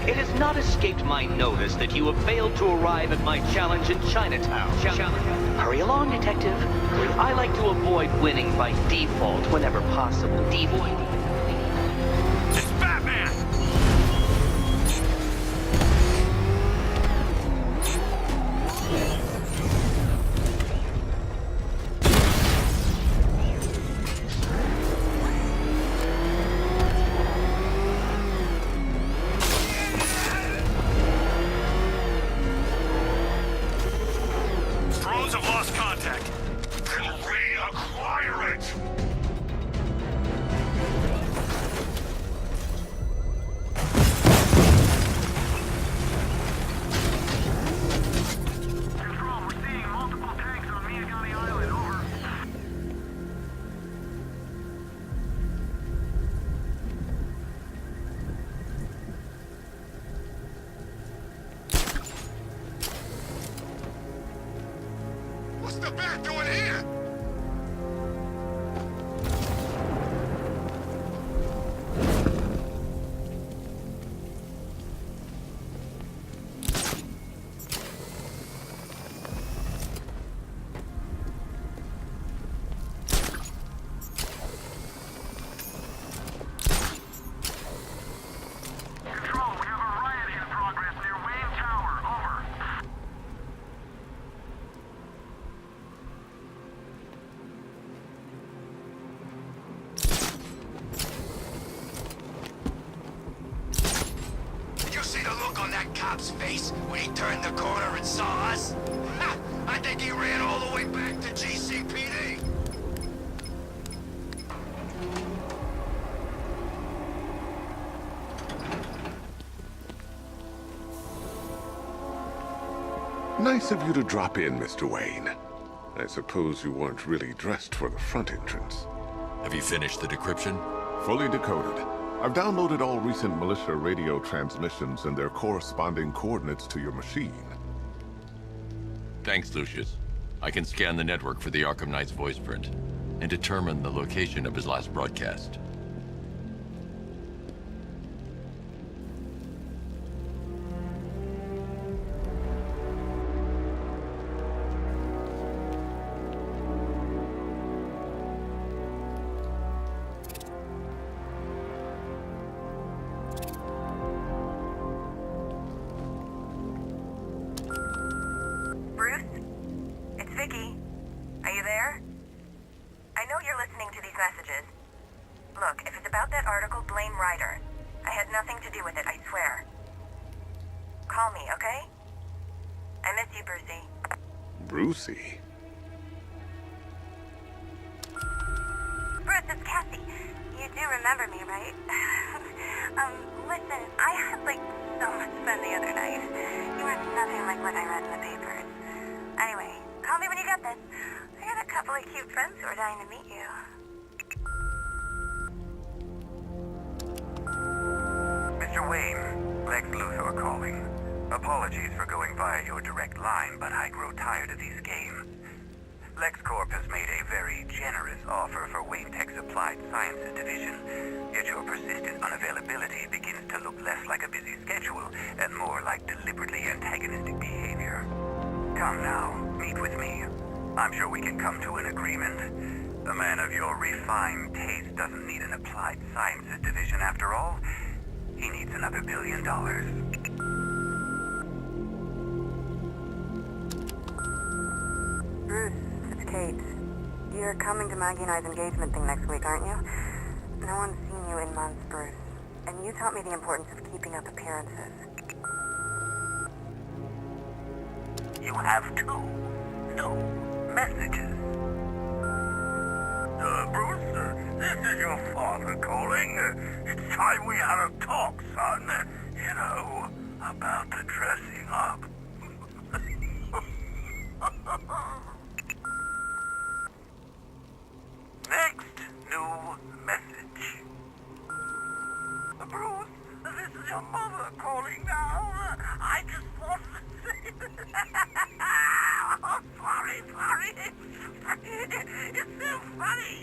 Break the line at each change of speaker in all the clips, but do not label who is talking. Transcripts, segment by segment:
It has not escaped my notice that you have failed to arrive at my challenge in Chinatown. Hurry along, Detective. I like to avoid winning by default whenever possible. Default.
It's Batman! Drones have lost contact. Then reacquire it! Control, we're seeing multiple tanks on Miyagami Island. Over. What's the bat doing here? Control, we have a riot in progress near Wayne Tower. Over. Did you see the look on that cop's face when he turned the corner and saw us? Ha! I think he ran all the way back to GCPD.
Nice of you to drop in, Mr. Wayne. I suppose you weren't really dressed for the front entrance.
Have you finished the decryption?
Fully decoded. I've downloaded all recent militia radio transmissions and their corresponding coordinates to your machine.
Thanks, Lucius. I can scan the network for the Arkham Knight's voice print and determine the location of his last broadcast.
Bruce? It's Vicky. Are you there? I know you're listening to these messages. Look, if it's about that article, blame Ryder. I had nothing to do with it, I swear. Call me, okay? I miss you, Brucey.
Brucey?
Bruce, it's Cassie. You do remember me, right? Listen, I had, so much fun the other night. You were nothing like what I read in the papers. Anyway, call me when you get this. I got a couple of cute friends who are dying to meet you.
Mr. Wayne, Lex Luthor calling. Apologies for going via your direct line, but I grow tired of these games. LexCorp has made a very generous offer for Wayne Tech's Applied Sciences division, yet your persistent unavailability begins to look less like a busy schedule and more like deliberately antagonistic behavior. Come now, meet with me. I'm sure we can come to an agreement. A man of your refined taste doesn't need an Applied Sciences division after all. He needs another $1 billion.
Bruce, it's Kate. You're coming to Maggie and I's engagement thing next week, aren't you? No one's seen you in months, Bruce. And you taught me the importance of keeping up appearances.
You have two new messages. Bruce, this is your father calling. It's time we had a talk, son. You know, about the dressing up. Next new message. Bruce, this is your mother calling now. I just want to say... Oh, sorry. It's so funny,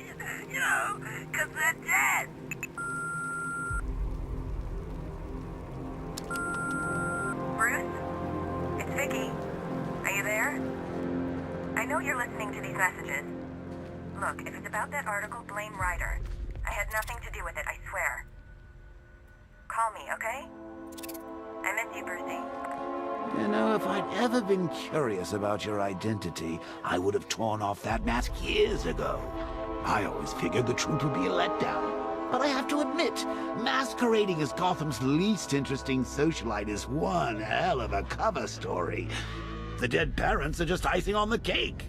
you know, because they're dead.
know you're listening to these messages. Look, if it's about that article, blame Ryder. I had nothing to do with it, I swear. Call me, okay? I miss you, Brucey.
You know, if I'd ever been curious about your identity, I would have torn off that mask years ago. I always figured the truth would be a letdown. But I have to admit, masquerading as Gotham's least interesting socialite is one hell of a cover story. The dead parents are just icing on the cake.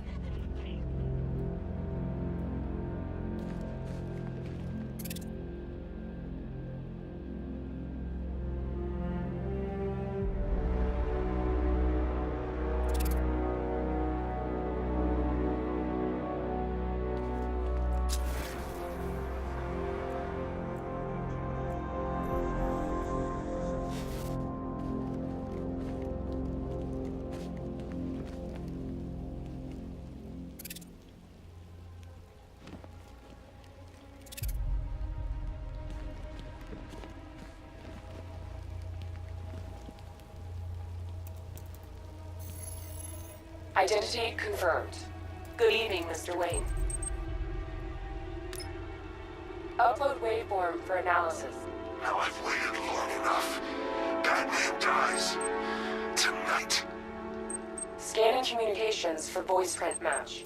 Identity confirmed. Good evening, Mr. Wayne. Upload waveform for analysis.
Now I've waited long enough. Batman dies. Tonight.
Scanning communications for voice print match.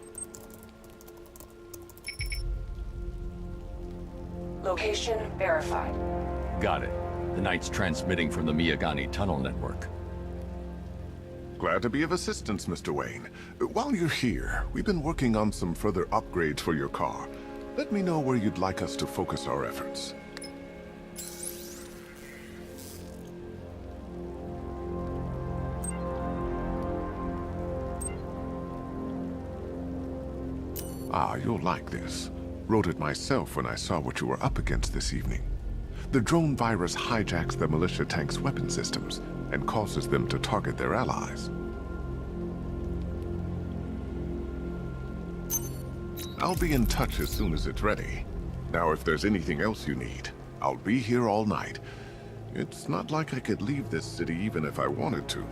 Location verified.
Got it. The Knight's transmitting from the Miyagani tunnel network.
Glad to be of assistance, Mr. Wayne. While you're here, we've been working on some further upgrades for your car. Let me know where you'd like us to focus our efforts. Ah, you'll like this. Wrote it myself when I saw what you were up against this evening. The drone virus hijacks the militia tank's weapon systems and causes them to target their allies. I'll be in touch as soon as it's ready. Now, if there's anything else you need, I'll be here all night. It's not like I could leave this city even if I wanted to.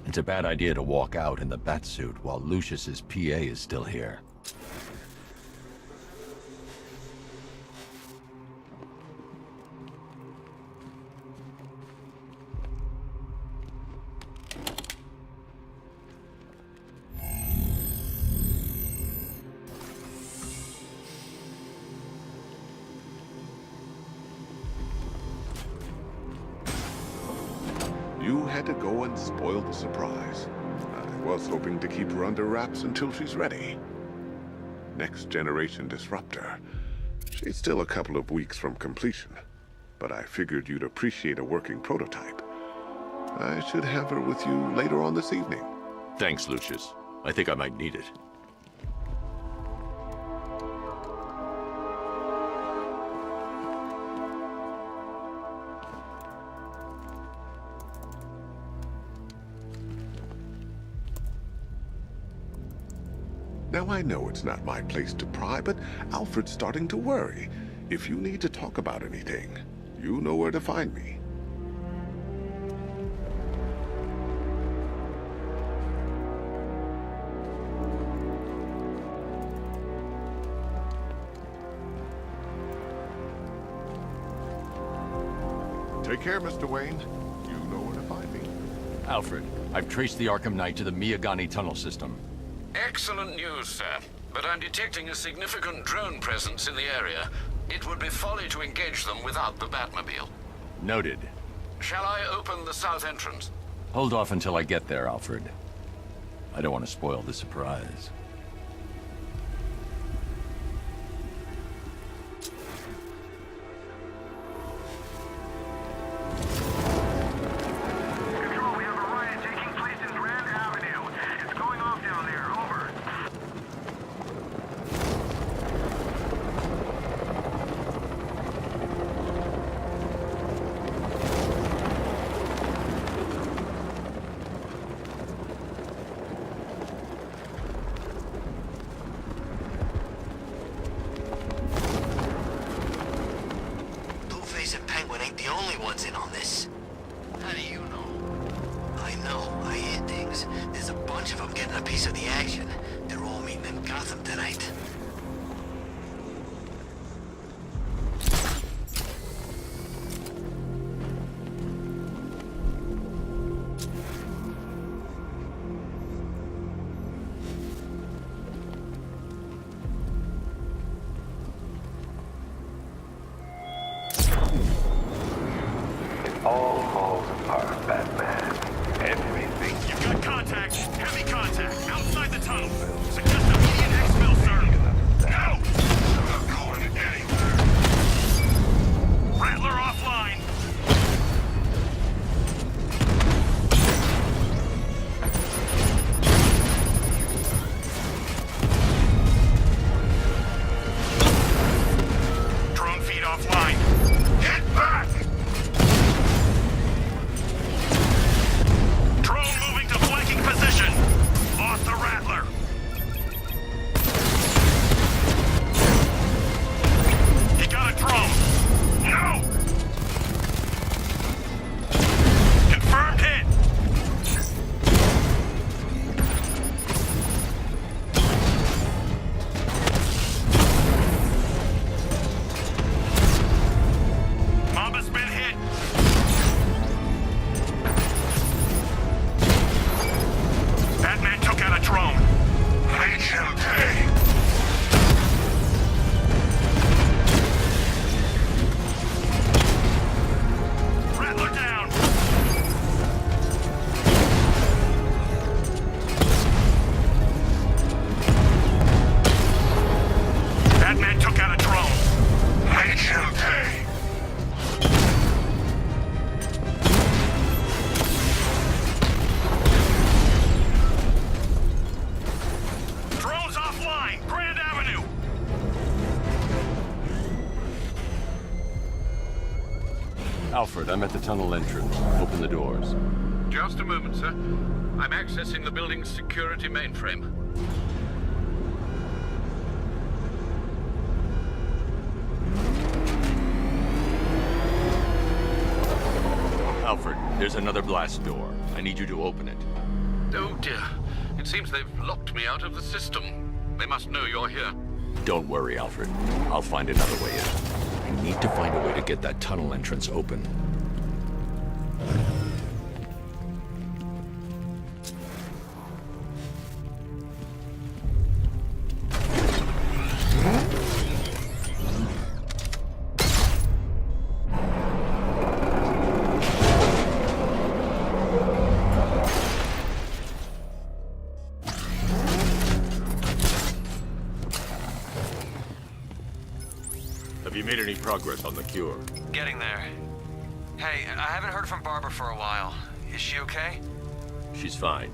It's a bad idea to walk out in the Batsuit while Lucius's PA is still here.
You had to go and spoil the surprise. I was hoping to keep her under wraps until she's ready. Next generation disruptor. She's still a couple of weeks from completion, but I figured you'd appreciate a working prototype. I should have her with you later on this evening.
Thanks, Lucius. I think I might need it.
Now, I know it's not my place to pry, but Alfred's starting to worry. If you need to talk about anything, you know where to find me. Take care, Mr. Wayne. You know where to find me.
Alfred, I've traced the Arkham Knight to the Miyagani tunnel system.
Excellent news, sir. But I'm detecting a significant drone presence in the area. It would be folly to engage them without the Batmobile.
Noted.
Shall I open the south entrance?
Hold off until I get there, Alfred. I don't want to spoil the surprise.
Control, we have a riot taking place in Grand Avenue. It's going off down there. Over. How do you know? I know. I hear things. There's a bunch of them getting a piece of the action. They're all meeting in Gotham tonight.
All falls apart, Batman. Everything.
You've got contact. Heavy contact. Outside the tunnel. Suggest immediate exfil, sir. No! I'm not going anywhere. Rattler offline. Drone feed offline. Get back! Drone moving to flanking position. Lost the Rattler. He got a drone. No! Confirmed hit. Mamba's been hit. Batman took out a drone. Make him pay. Rattler down. Batman took out a drone. Make him pay. Drones offline. Grand Avenue.
Alfred, I'm at the tunnel entrance. Open the doors.
Just a moment, sir. I'm accessing the building's security mainframe.
Alfred, there's another blast door. I need you to open it.
Oh dear. It seems they've locked me out of the system. They must know you're here.
Don't worry, Alfred. I'll find another way in. I need to find a way to get that tunnel entrance open. Have you made any progress on the cure?
Getting there. Hey, I haven't heard from Barbara for a while. Is she okay?
She's fine.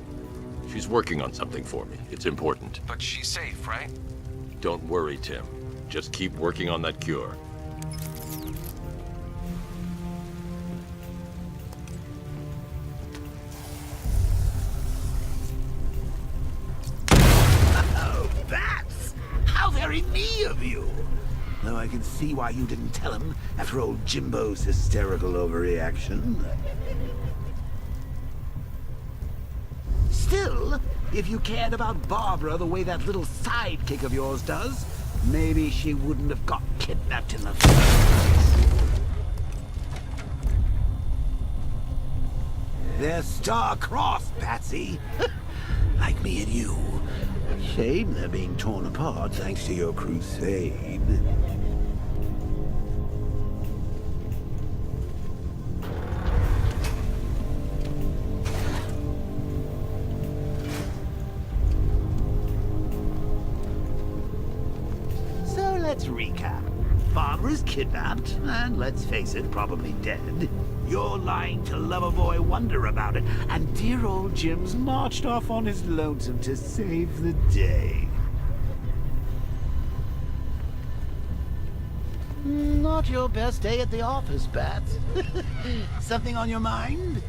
She's working on something for me. It's important.
But she's safe, right?
Don't worry, Tim. Just keep working on that cure.
Oh, Bats! How very me of you! Though I can see why you didn't tell him after old Jimbo's hysterical overreaction. Still, if you cared about Barbara the way that little sidekick of yours does, maybe she wouldn't have got kidnapped in the first place. They're star-crossed, Patsy. Like me and you. Shame they're being torn apart thanks to your crusade. So let's recap. Barbara's kidnapped, and let's face it, probably dead. You're lying to Loverboy Wonder about it, and dear old Jim's marched off on his lonesome to save the day. Not your best day at the office, Bats. Something on your mind?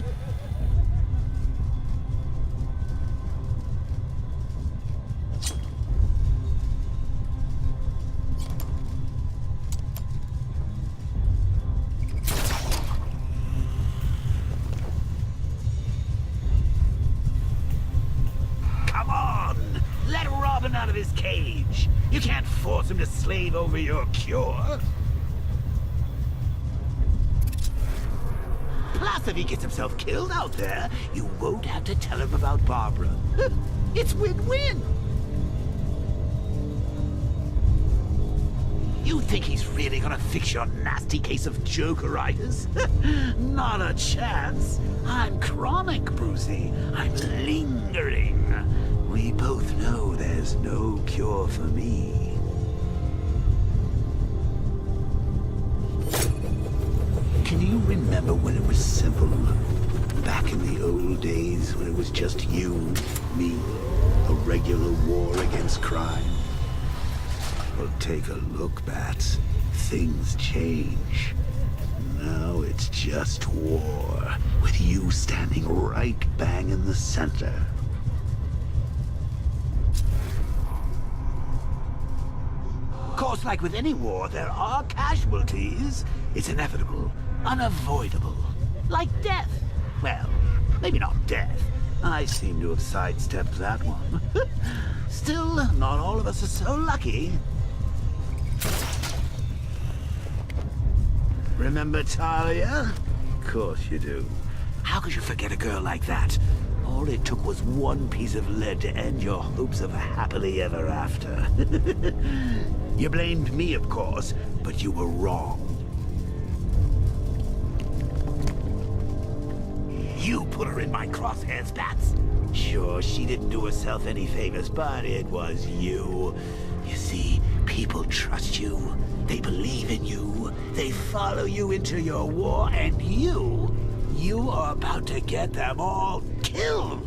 to slave over your cure. Plus, if he gets himself killed out there, you won't have to tell him about Barbara. It's win-win. You think he's really gonna fix your nasty case of jokeritis? Not a chance. I'm chronic, Brucey. I'm lingering. We both know there's no cure for me. Can you remember when it was simple? Back in the old days when it was just you, me, a regular war against crime? Well, take a look, Bats. Things change. Now it's just war, with you standing right bang in the center. Of course, like with any war, there are casualties. It's inevitable, unavoidable. Like death. Well, maybe not death. I seem to have sidestepped that one. Still, not all of us are so lucky. Remember Talia? Of course you do. How could you forget a girl like that? All it took was one piece of lead to end your hopes of a happily ever after. You blamed me, of course, but you were wrong. You put her in my crosshairs, Bats. Sure, she didn't do herself any favors, but it was you. You see, people trust you. They believe in you. They follow you into your war, and you are about to get them all killed.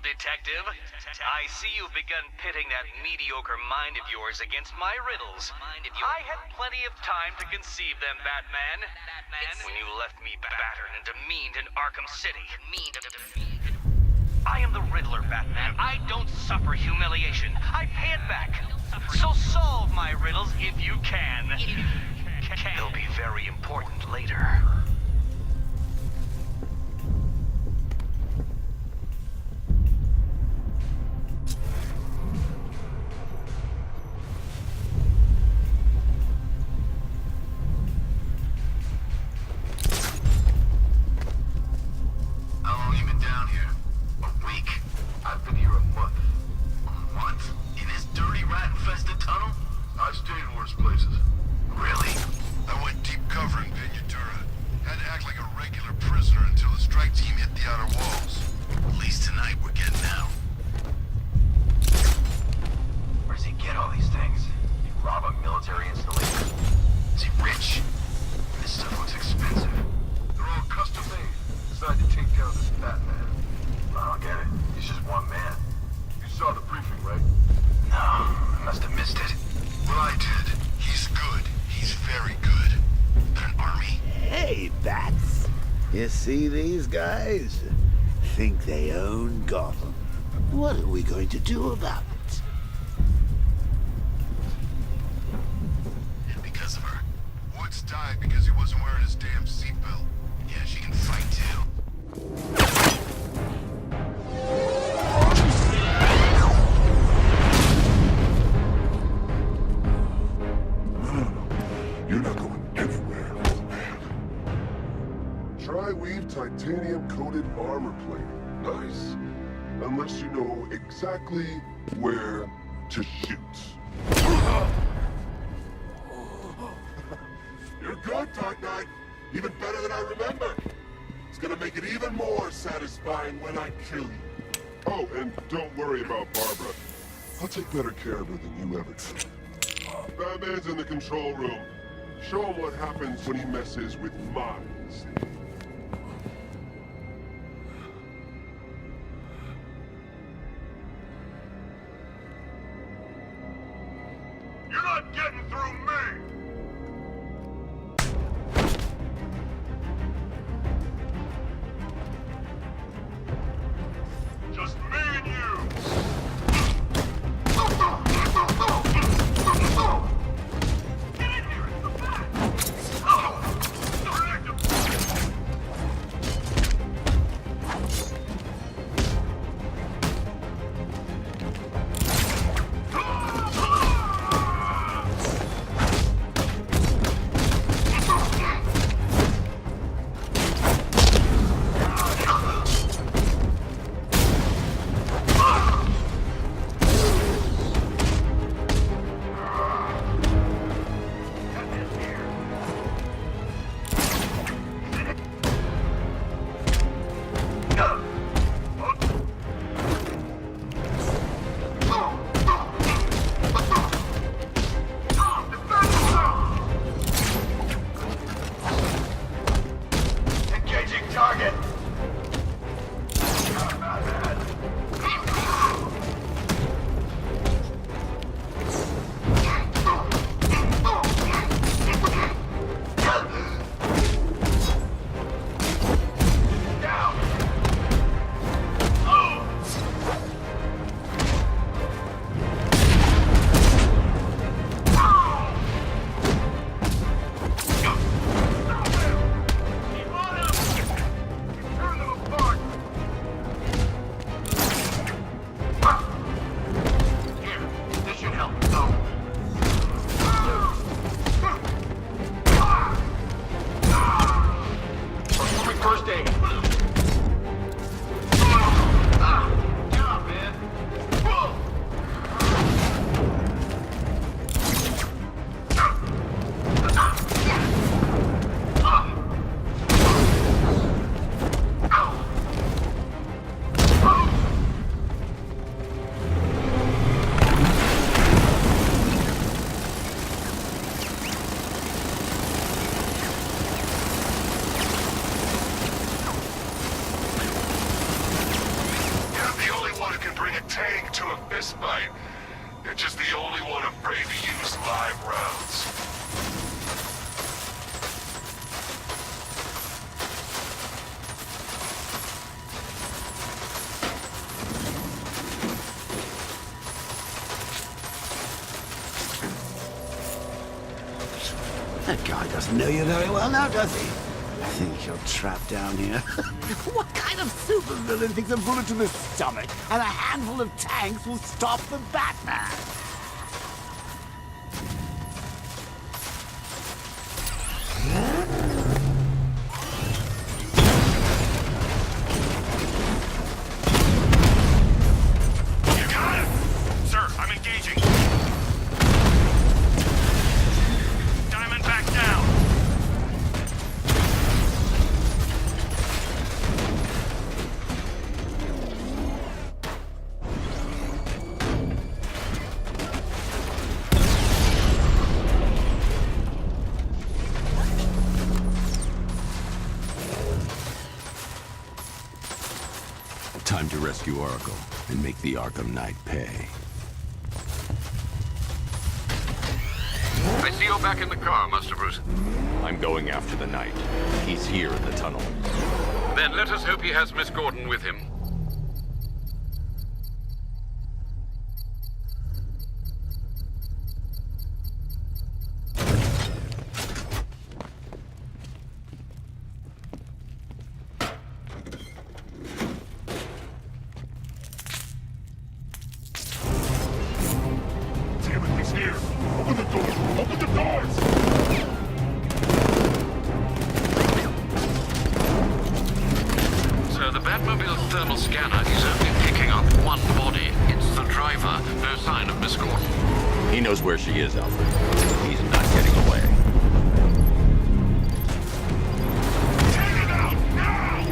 Detective. I see you've begun pitting that mediocre mind of yours against my riddles. I had plenty of time to conceive them, Batman. When you left me battered and demeaned in Arkham City. I am the Riddler, Batman. I don't suffer humiliation. I pay it back. So solve my riddles if you can. They'll be very important later.
You see these guys? Think they own Gotham. What are we going to do about it?
And because of her. Woods died because he wasn't wearing his damn seatbelt. Yeah, she can fight too.
You're not going anywhere, old man. Tri-weave titanium-coated armor plating. Nice. Unless you know exactly where to shoot. You're good, Dark Knight. Even better than I remember. It's gonna make it even more satisfying when I kill you. Oh, and don't worry about Barbara. I'll take better care of her than you ever could. Batman's in the control room. Show him what happens when he messes with minds. You're not getting through me! Just me and you! Get in here! It's the back! You're just the only one afraid to use live rounds.
That guy doesn't know you very well now, does he? I think you're trapped down here. What kind of supervillain thinks a bullet to the stomach and a handful of tanks will stop the Batman?
You got it! Sir, I'm engaging. Diamond back down.
Time to rescue Oracle and make the Arkham Knight pay.
I see you're back in the car, Master Bruce.
I'm going after the Knight. He's here in the tunnel.
Then let us hope he has Miss Gordon with him.
Damn it, he's here! Open the doors! Open the doors!
where she is, Alfred. He's not getting away.
Take him out, now!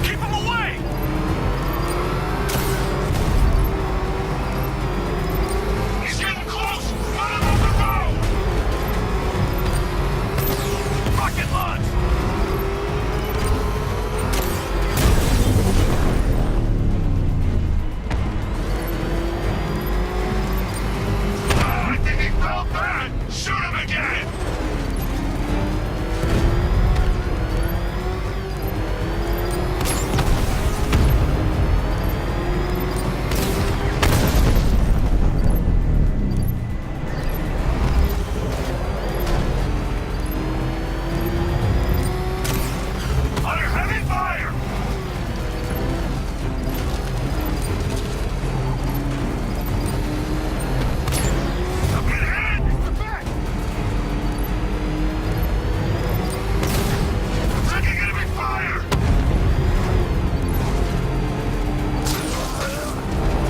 Keep him away! He's getting close! Let him off the road! Rocket launch! I think he fell bad! Shoot him again! Under heavy fire! I'm getting hit! It's the back! Taking enemy fire!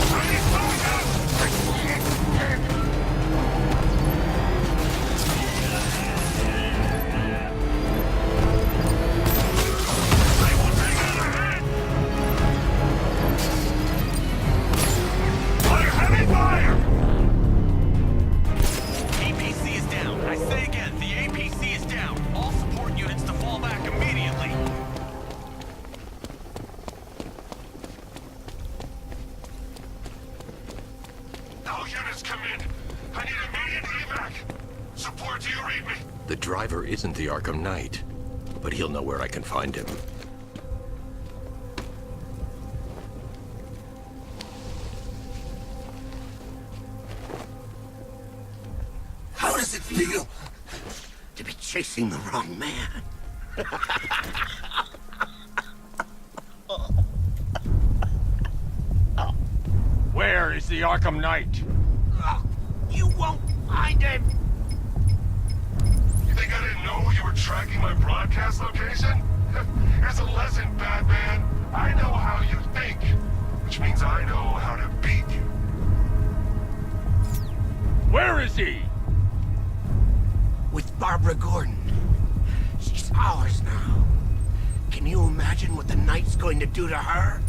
I need backup! I will take another hit! Under heavy fire!
APC is down. I say again, the APC is down. All support units to fall back immediately.
All units come in. I need immediate evac. Support, do you read me?
The driver isn't the Arkham Knight, but he'll know where I can find him.
How does it feel to be chasing the wrong man?
Where is the Arkham Knight?
You won't find him!
You think I didn't know you were tracking my broadcast location? Here's a lesson, Batman. I know how you think, which means I know how to beat you.
Where is he?
With Barbara Gordon. She's ours now. Can you imagine what the Knight's going to do to her?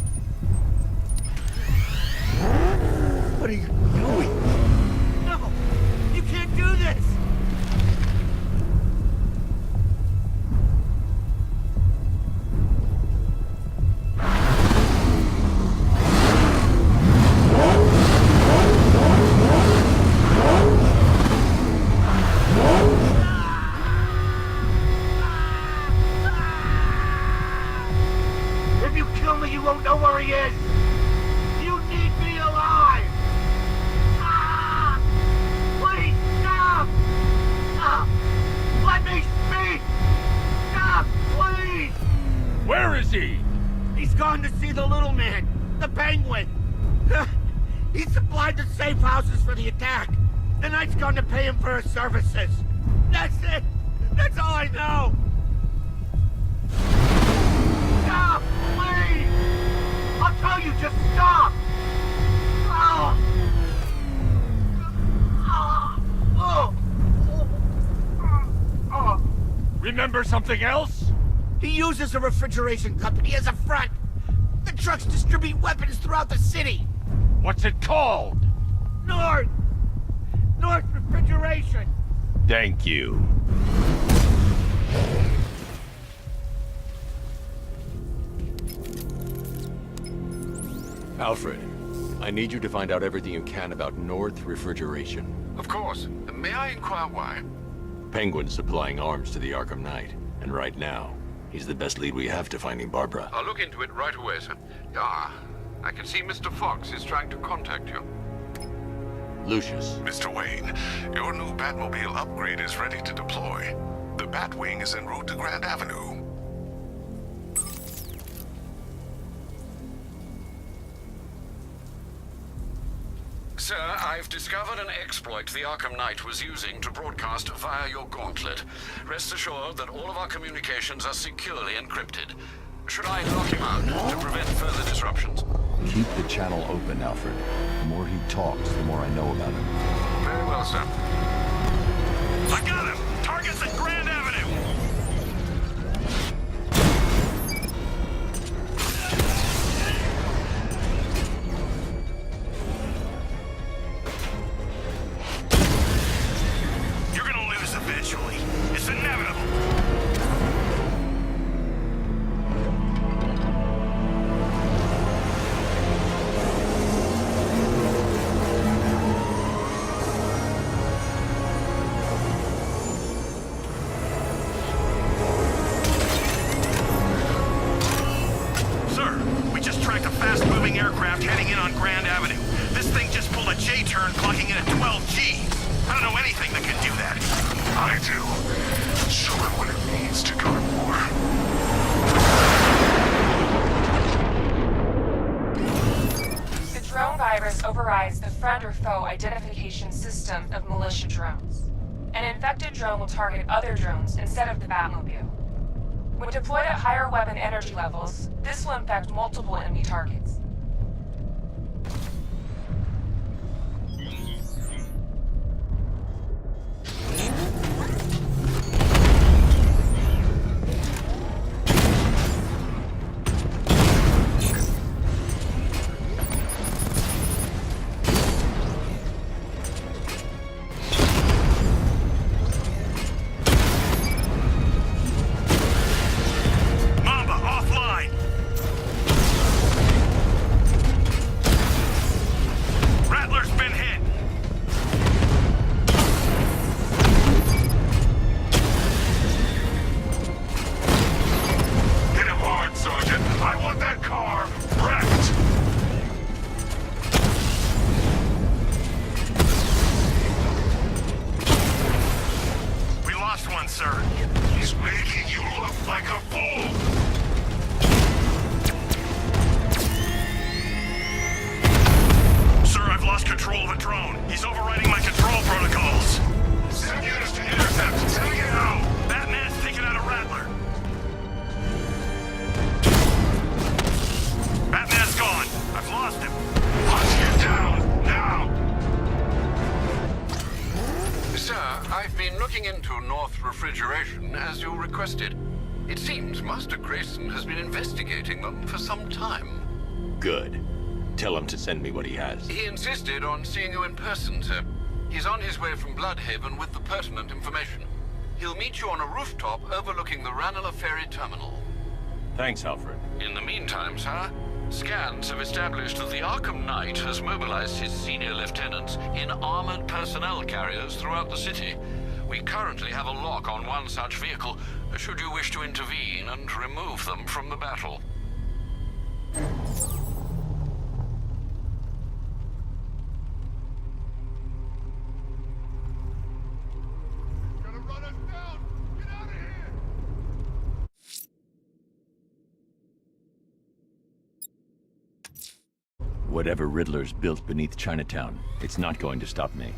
What are you doing? No! You can't do this! If you kill me, you won't know where he is! You need me alive! Ah! Please, stop! Stop! Let me speak! Stop, please!
Where is he?
He's gone to see the little man, the Penguin. He supplied the safe houses for the attack. The Knight's gone to pay him for his services. That's it! That's all I know! Stop, please! I'll tell you, just stop! Oh. Oh. Oh.
Remember something else?
He uses a refrigeration company as a front. The trucks distribute weapons throughout the city.
What's it called?
North Refrigeration.
Thank you.
Alfred, I need you to find out everything you can about North Refrigeration.
Of course. May I inquire why?
Penguin's supplying arms to the Arkham Knight, and right now, he's the best lead we have to finding Barbara.
I'll look into it right away, sir. Ah, I can see Mr. Fox is trying to contact you.
Lucius.
Mr. Wayne, your new Batmobile upgrade is ready to deploy. The Batwing is en route to Grand Avenue.
Sir, I've discovered an exploit the Arkham Knight was using to broadcast via your gauntlet. Rest assured that all of our communications are securely encrypted. Should I lock him out to prevent further disruptions?
Keep the channel open, Alfred. The more he talks, the more I know about him.
Very well, sir.
I got him! Target's at Grand Avenue! You're gonna lose eventually. It's inevitable. Aircraft heading in on Grand Avenue. This thing just pulled a J-turn clocking in at 12 Gs. I don't know anything that can do that.
I do. Show him what it means to go to war.
The drone virus overrides the friend or foe identification system of militia drones. An infected drone will target other drones instead of the Batmobile. When deployed at higher weapon energy levels, this will infect multiple enemy targets.
It seems Master Grayson has been investigating them for some time.
Good. Tell him to send me what he has.
He insisted on seeing you in person, sir. He's on his way from Bloodhaven with the pertinent information. He'll meet you on a rooftop overlooking the Ranelagh Ferry Terminal.
Thanks, Alfred.
In the meantime, sir, scans have established that the Arkham Knight has mobilized his senior lieutenants in armored personnel carriers throughout the city. We currently have a lock on one such vehicle, should you wish to intervene and remove them from the battle.
Gonna run us down! Get out of here!
Whatever Riddler's built beneath Chinatown, it's not going to stop me.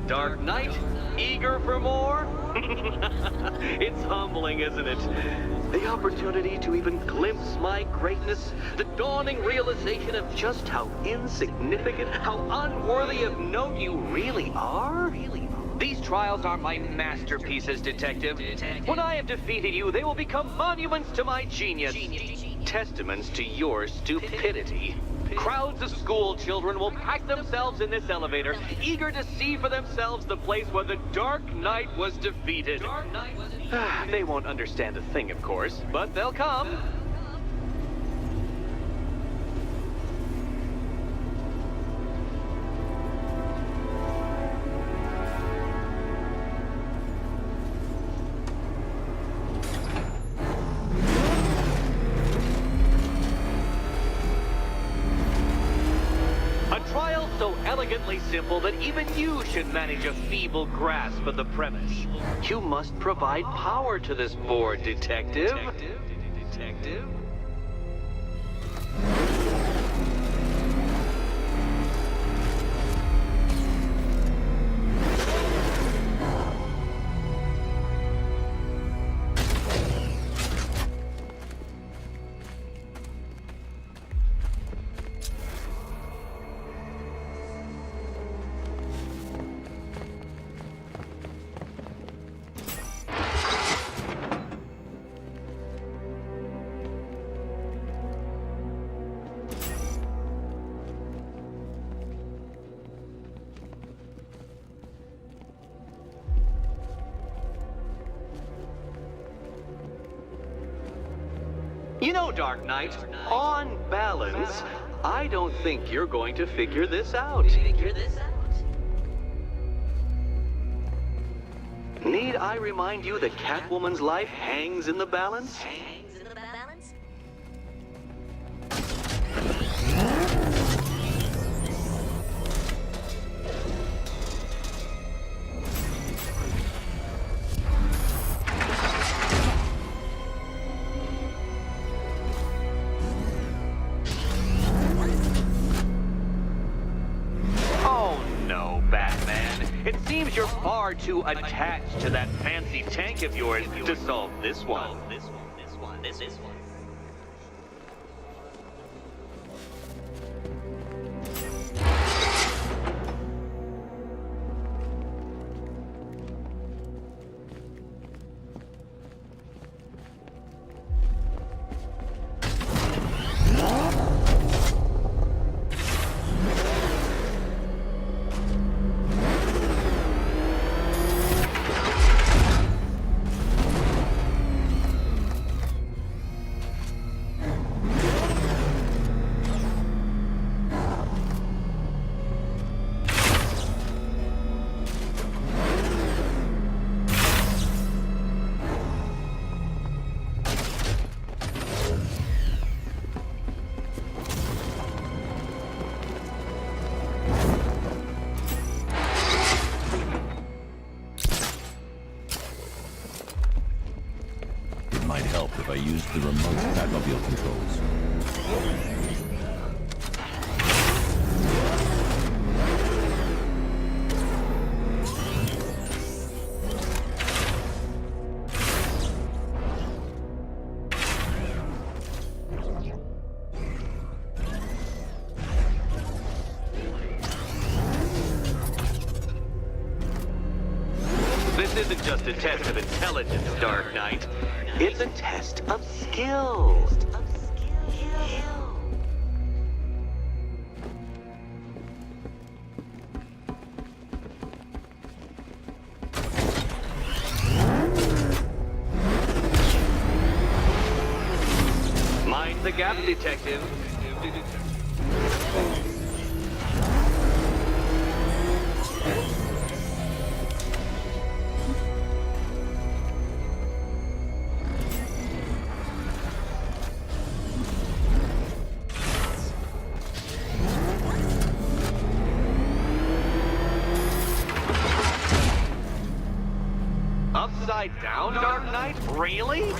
Dark Knight, eager for more? It's humbling, isn't it? The opportunity to even glimpse my greatness, the dawning realization of just how insignificant, how unworthy of note you really are? These trials are my masterpieces, Detective. When I have defeated you, they will become monuments to my genius. testaments to your stupidity. Crowds of school children will pack themselves in this elevator, eager to see for themselves the place where the Dark Knight was defeated. They won't understand a thing, of course, but they'll come. Elegantly simple that even you should manage a feeble grasp of the premise. You must provide power to this board, Detective. Detective? You know, Dark Knight, on balance, I don't think you're going to figure this out. Need I remind you that Catwoman's life hangs in the balance? You're far too attached to that fancy tank of yours to solve this one. This one.
If I use the remote Batmobile controls.
This isn't just a test of intelligence, Dark Knight. It's a test of skill. Mind the gap, Detective. Upside down, Dark Knight? Really?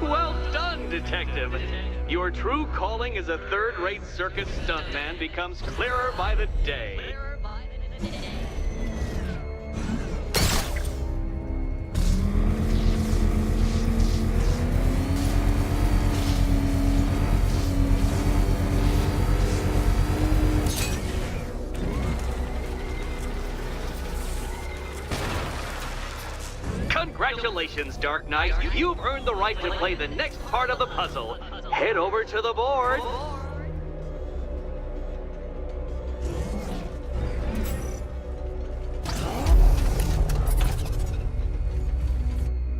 Well done, Detective. Your true calling as a third-rate circus stuntman becomes clearer by the day. Congratulations, Dark Knight. You've earned the right to play the next part of the puzzle. Head over to the board.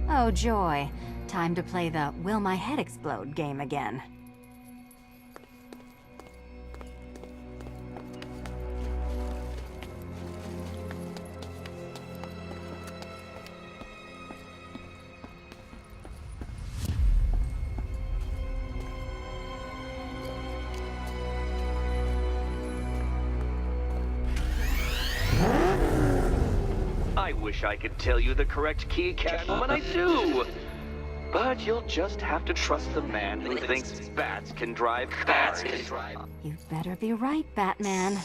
Oh, joy. Time to play the Will My Head Explode game again.
I wish I could tell you the correct key, Catwoman, I do. But you'll just have to trust the man who thinks bats can drive cars.
You better be right, Batman.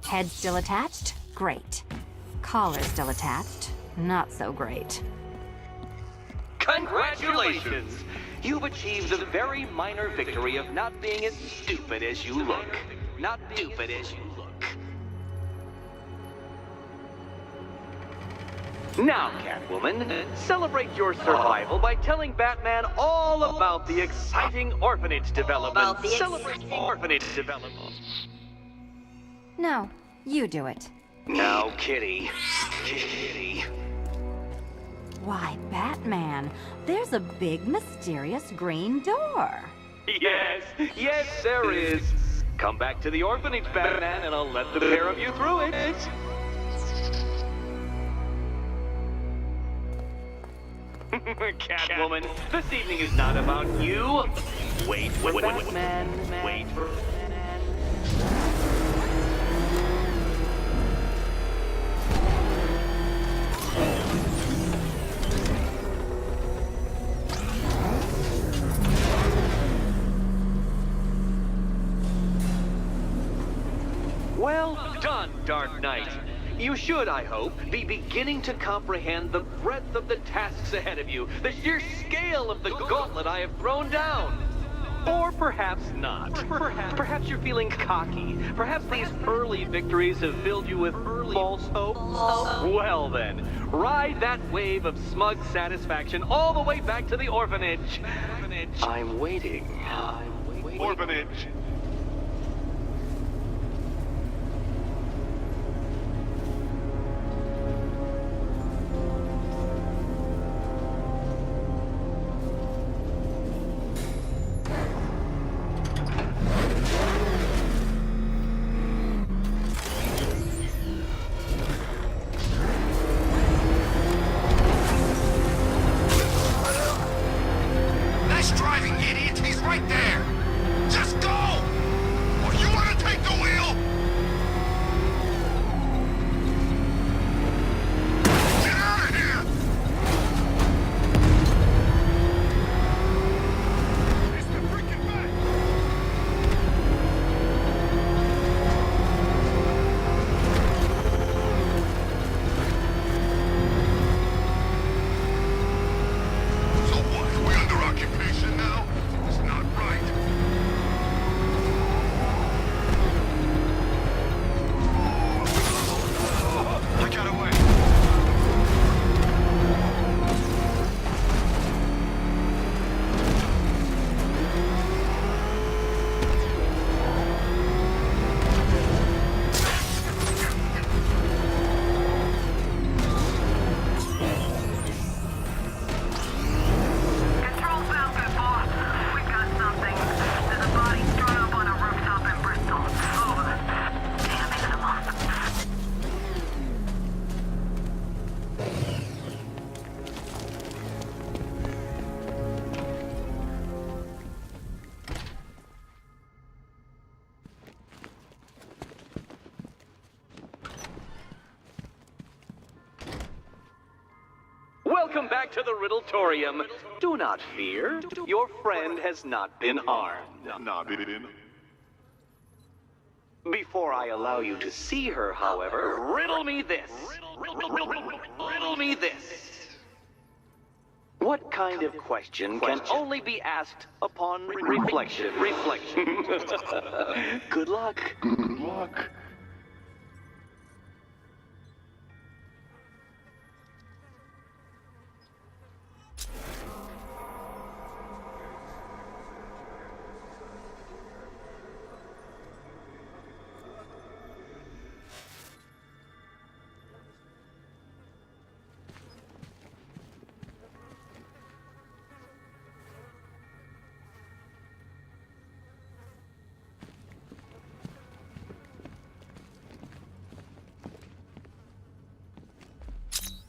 Head still attached? Great. Collar still attached? Not so great.
Congratulations! You've achieved the very minor victory of not being as stupid as you look. Not stupid as you look. Now, Catwoman, celebrate your survival by telling Batman all about the exciting orphanage development. Celebrate orphanage development.
No, you do it.
Now, Kitty. Kitty.
Why, Batman, there's a big, mysterious green door.
Yes, yes, there is. Come back to the orphanage, Batman, and I'll let the pair of you through it. Catwoman, this evening is not about you. Wait for Batman. Wait for Batman. Well done, Dark Knight. You should, I hope, be beginning to comprehend the breadth of the tasks ahead of you, the sheer scale of the gauntlet I have thrown down. Or perhaps not. Perhaps you're feeling cocky. Perhaps these early victories have filled you with false hope. Well then, ride that wave of smug satisfaction all the way back to the orphanage. I'm waiting.
Orphanage.
Nice driving, idiot! He's right there! Just go!
back to the Riddletorium. Do not fear. Your friend has not been harmed. Before I allow you to see her, however, riddle me this. Riddle me this. What kind of question can only be asked upon reflection? Good luck. Good luck.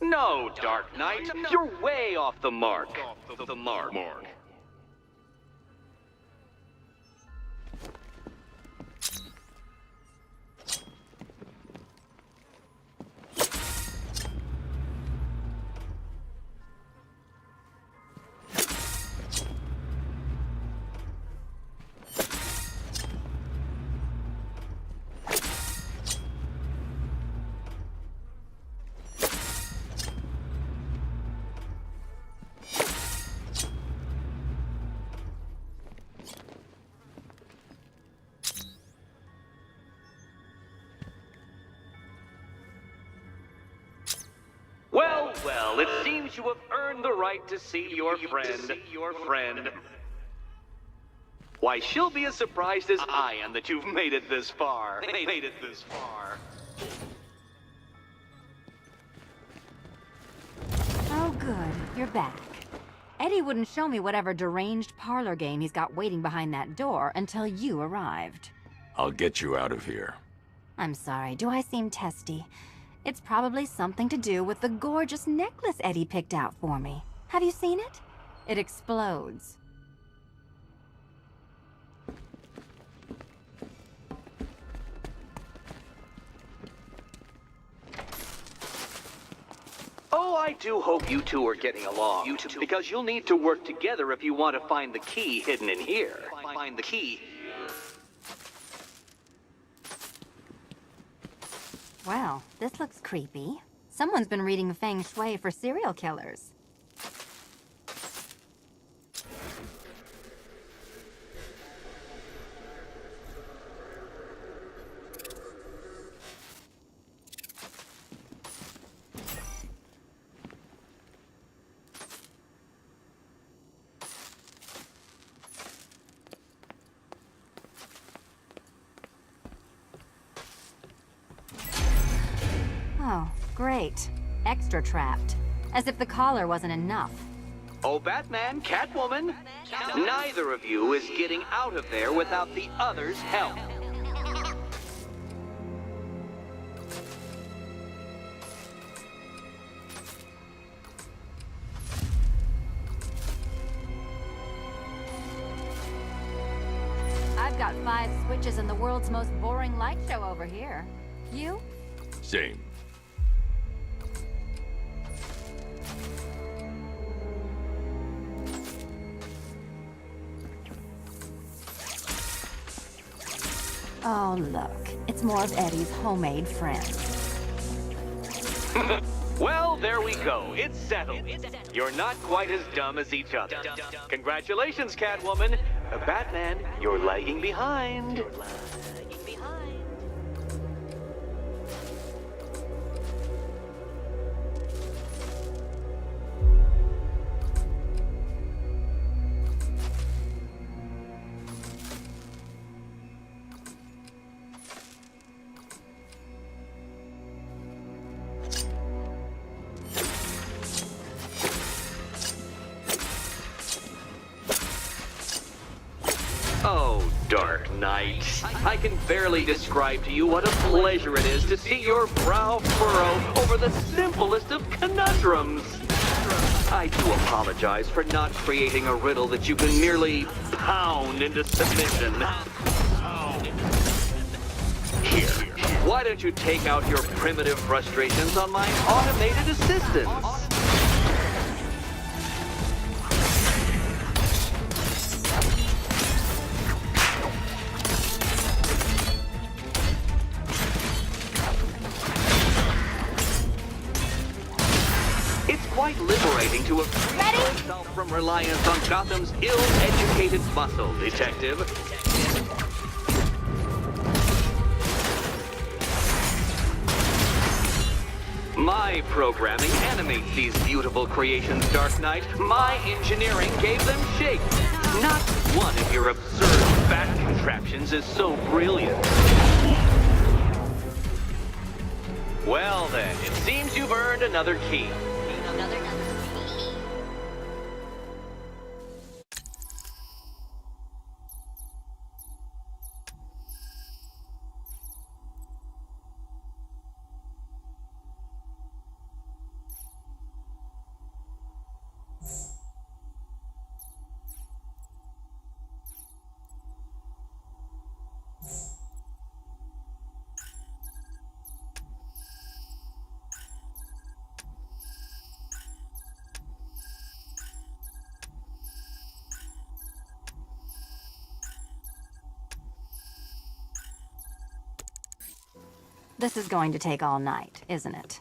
No, Dark Knight, you're way off the mark. Well, it seems you have earned the right to see your friend. Why, she'll be as surprised as I am that you've made it this far.
Oh, good. You're back. Eddie wouldn't show me whatever deranged parlor game he's got waiting behind that door until you arrived.
I'll get you out of here.
I'm sorry, do I seem testy? It's probably something to do with the gorgeous necklace Eddie picked out for me. Have you seen it? It explodes.
Oh, I do hope you two are getting along. Because you'll need to work together if you want to find the key hidden in here. Find the key.
Well, this looks creepy. Someone's been reading Feng Shui for serial killers. Oh, great. Extra trapped. As if the collar wasn't enough.
Oh, Batman, Catwoman, neither of you is getting out of there without the other's help.
I've got 5 switches in the world's most boring light show over here. You?
Same.
Oh, look. It's more of Eddie's homemade friends.
Well, there we go. It's settled. You're not quite as dumb as each other. Congratulations, Catwoman. Batman, you're lagging behind. Oh, Dark Knight, I can barely describe to you what a pleasure it is to see your brow furrow over the simplest of conundrums. I do apologize for not creating a riddle that you can merely pound into submission. Here, why don't you take out your primitive frustrations on my automated assistants? from reliance on Gotham's ill-educated muscle, Detective. My programming animates these beautiful creations, Dark Knight. My engineering gave them shape. Not one of your absurd fat contraptions is so brilliant. Well then, it seems you've earned another key.
This is going to take all night, isn't it?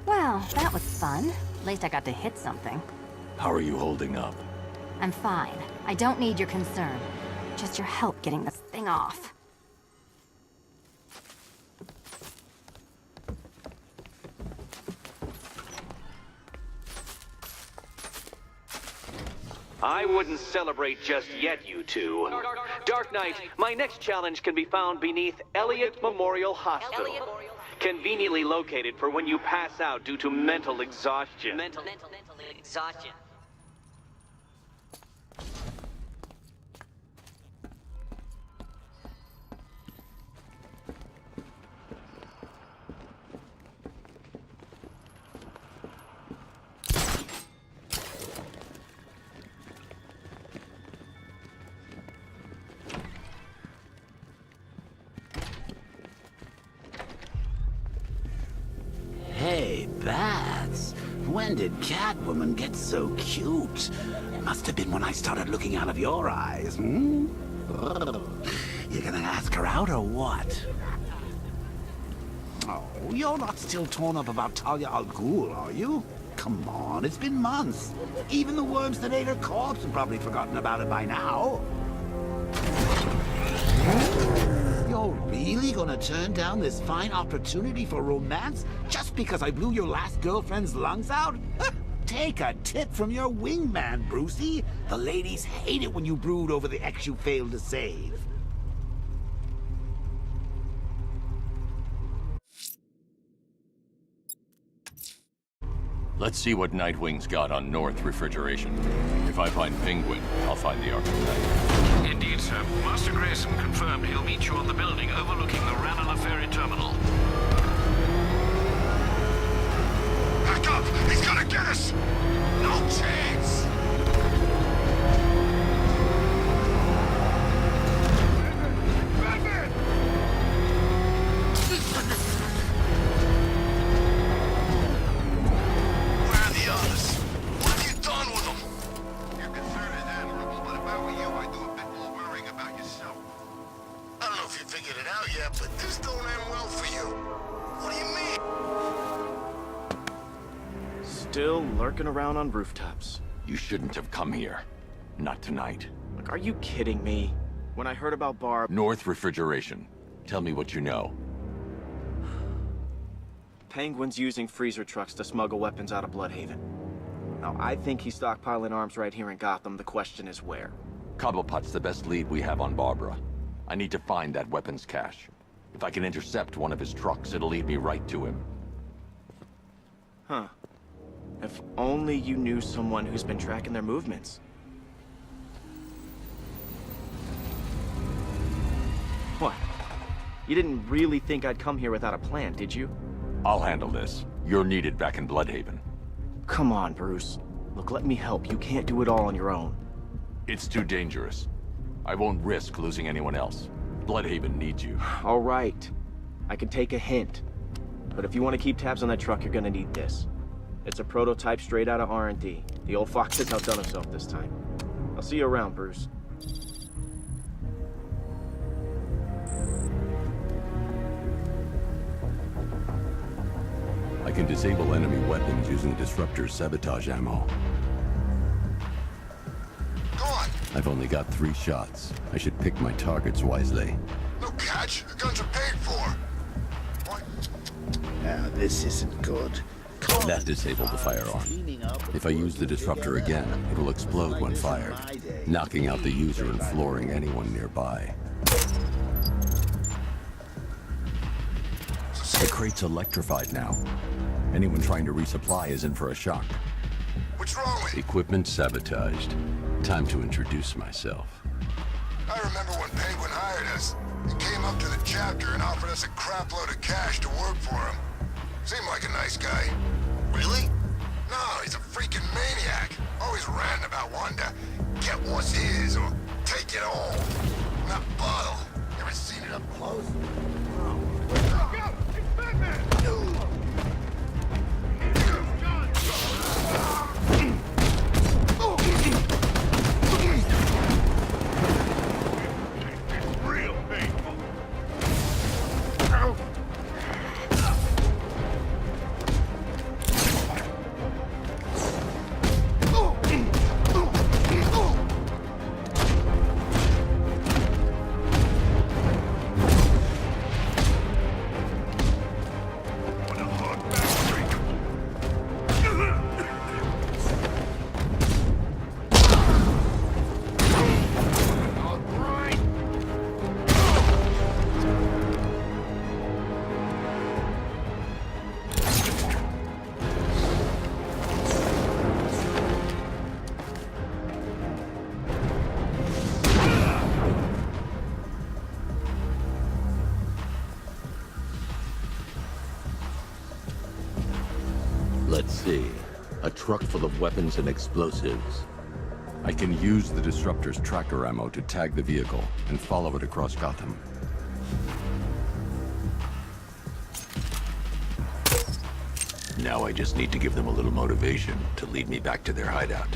Well, that was fun. At least I got to hit something.
How are you holding up?
I'm fine. I don't need your concern. Just your help getting this thing off.
I wouldn't celebrate just yet, you two. Dark Knight, my next challenge can be found beneath Elliott Memorial Hospital. Conveniently located for when you pass out due to mental exhaustion.
Mental exhaustion.
Hey, Bats. When did Catwoman get so cute? Must have been when I started looking out of your eyes, hmm? You gonna ask her out or what? Oh, you're not still torn up about Talia al Ghul, are you? Come on, it's been months. Even the worms that ate her corpse have probably forgotten about it by now. You're really gonna turn down this fine opportunity for romance just because I blew your last girlfriend's lungs out? Take a tip from your wingman, Brucey. The ladies hate it when you brood over the ex you failed to save.
Let's see what Nightwing's got on North Refrigeration. If I find Penguin, I'll find the Arkham Knight.
Indeed, sir. Master Grayson confirmed he'll meet you on the building overlooking the Ranelagh Ferry Terminal.
Back up! He's gonna get us! No chance! Where are the others? What have you done with them? Your concern is admirable, but if I were you, I'd do a bit more worrying about yourself. I don't know if you figured it out yet, but this don't end well for you. What do you mean?
Still lurking around on rooftops.
You shouldn't have come here. Not tonight.
Like, are you kidding me? When I heard about Barb...
North Refrigeration. Tell me what you know.
Penguin's using freezer trucks to smuggle weapons out of Bloodhaven. Now, I think he's stockpiling arms right here in Gotham. The question is where.
Cobblepot's the best lead we have on Barbara. I need to find that weapons cache. If I can intercept one of his trucks, it'll lead me right to him.
Huh. If only you knew someone who's been tracking their movements. What? You didn't really think I'd come here without a plan, did you?
I'll handle this. You're needed back in Bloodhaven.
Come on, Bruce. Look, let me help. You can't do it all on your own.
It's too dangerous. I won't risk losing anyone else. I'll Bloodhaven needs you.
All right. I can take a hint. But if you want to keep tabs on that truck, you're gonna need this. It's a prototype straight out of R&D. The old fox has outdone himself this time. I'll see you around, Bruce.
I can disable enemy weapons using disruptor sabotage ammo.
Go on.
I've only got 3 shots. I should pick my targets wisely.
No catch. The guns are paid for. What?
Now, this isn't good.
That disabled the firearm. If I use the disruptor again, it will explode when fired, knocking out the user and flooring anyone nearby. The crate's electrified now. Anyone trying to resupply is in for a shock.
What's wrong with it?
Equipment sabotaged. Time to introduce myself.
I remember when Penguin hired us. He came up to the chapter and offered us a crap load of cash to work for him. Seemed like a nice guy. Really? No, he's a freaking maniac. Always ranting about wanting to get what's his or take it all. And that bottle. Ever seen it up close? Look out! It's Batman! Real painful.
Let's see. A truck full of weapons and explosives. I can use the disruptor's tracker ammo to tag the vehicle and follow it across Gotham. Now I just need to give them a little motivation to lead me back to their hideout.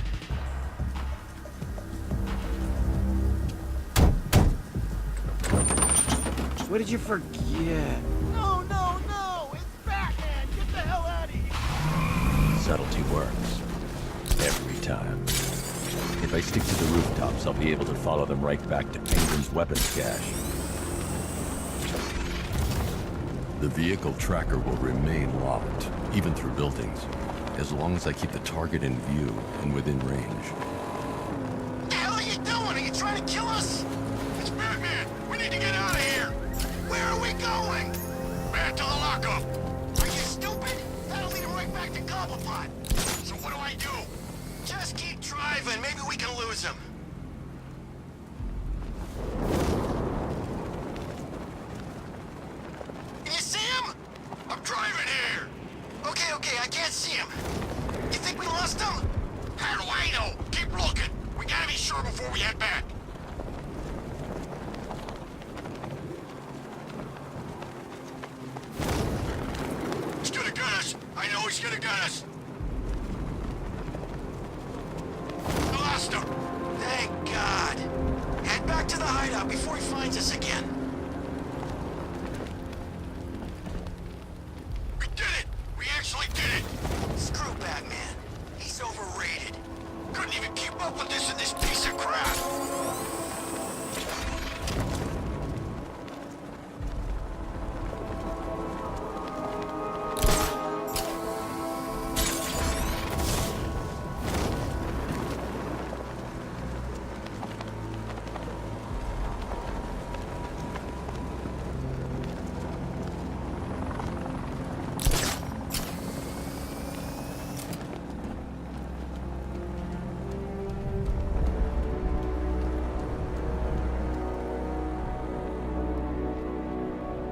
What did you forget?
No, no, no! It's Batman! Get the hell out of here!
Subtlety works. Every time. If I stick to the rooftops, I'll be able to follow them right back to Penguin's weapons cache. The vehicle tracker will remain locked, even through buildings, as long as I keep the target in view and within range.
What the hell are you doing? Are you trying to kill us? It's Batman! We need to get out of here! Where are we going? Back to the lockup! Are you stupid? That'll lead him right back to Cobblepot! So what do I do? Just keep driving. Maybe we can lose him. Can you see him? I'm driving here. Okay, I can't see him. You think we lost him? How do I know? Keep looking. We gotta be sure before we head back. He's gonna get us. I know he's gonna get us. I lost him. Thank God. Head back to the hideout before he finds us again. We did it! We actually did it! Screw Batman. He's overrated. Couldn't even keep up with this in this piece of crap.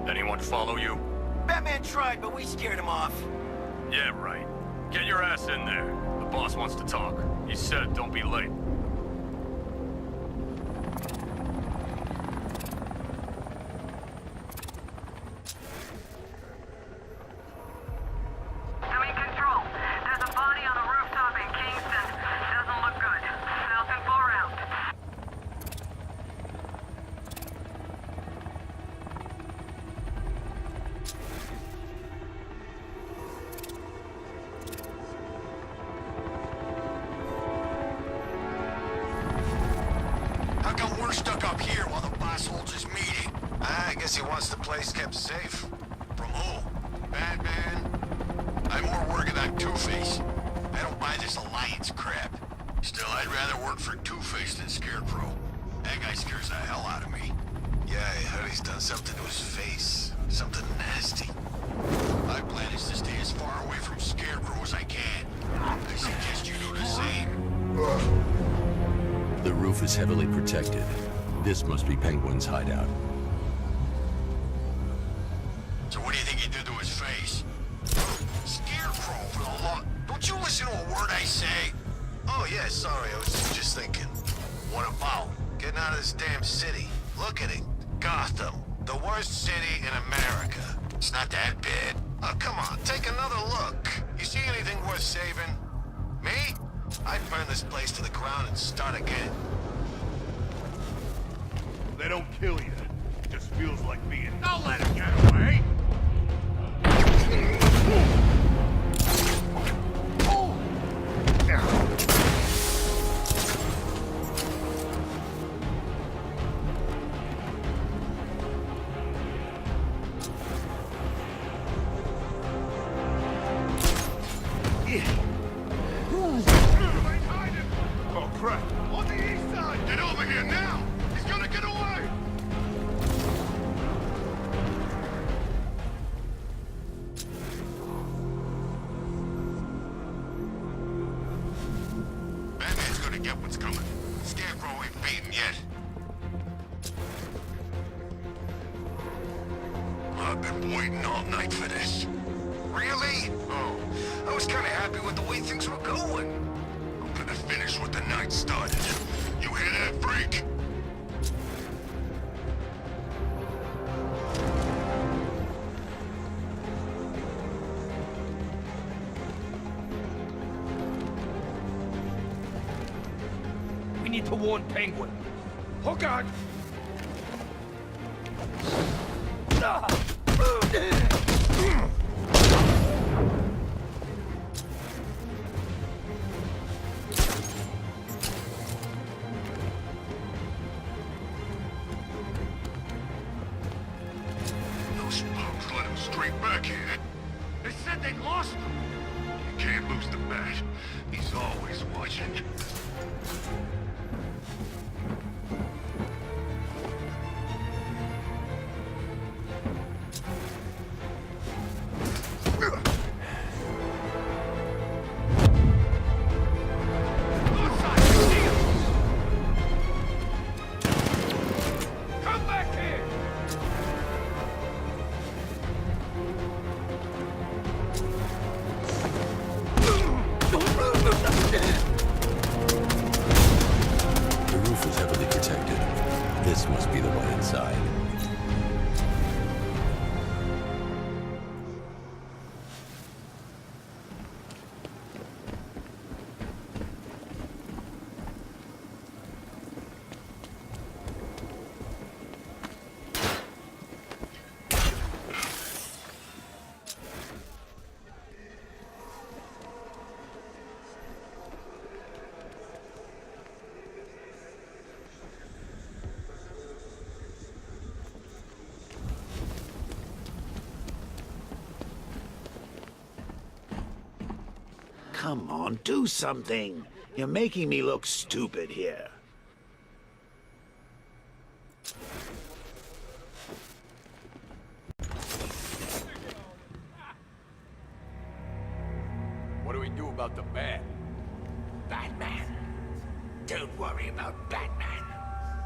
Anyone follow you?
Batman tried, but we scared him off.
Yeah, right. Get your ass in there. The boss wants to talk. He said don't be late.
Guess he wants the place kept safe. From who? Batman? I'm more worried about Two-Face. I don't buy this alliance crap. Still, I'd rather work for Two-Face than Scarecrow. That guy scares the hell out of me. Yeah, I heard he's done something to his face. Something nasty. My plan is to stay as far away from Scarecrow as I can. I suggest you do the same.
The roof is heavily protected. This must be Penguin's hideout.
So what do you think he did to his face? Scarecrow for the law. Don't you listen to a word I say? Oh yeah, sorry, I was just thinking. What about getting out of this damn city? Look at it. Gotham. The worst city in America. It's not that bad. Oh, come on, take another look. You see anything worth saving? Me? I'd burn this place to the ground and start again.
They don't kill you. It just feels like being... Don't let him get away! Oh, crap! On the east side! Get over here now! He's gonna get away!
Batman's gonna get what's coming. Scarecrow ain't beaten yet. I've been waiting all night for this. Really? Oh, I was kinda happy with the way things were going. I'm gonna finish what the night started. You hear that, freak?
We need to warn Penguin. Hook on!
Those punks let him straight back here. They said they lost him. You can't lose the bat. He's always watching.
Come back here!
The roof is heavily protected. This must be the way inside.
Come on, do something. You're making me look stupid here.
What do we do about the bat?
Batman. Don't worry about Batman.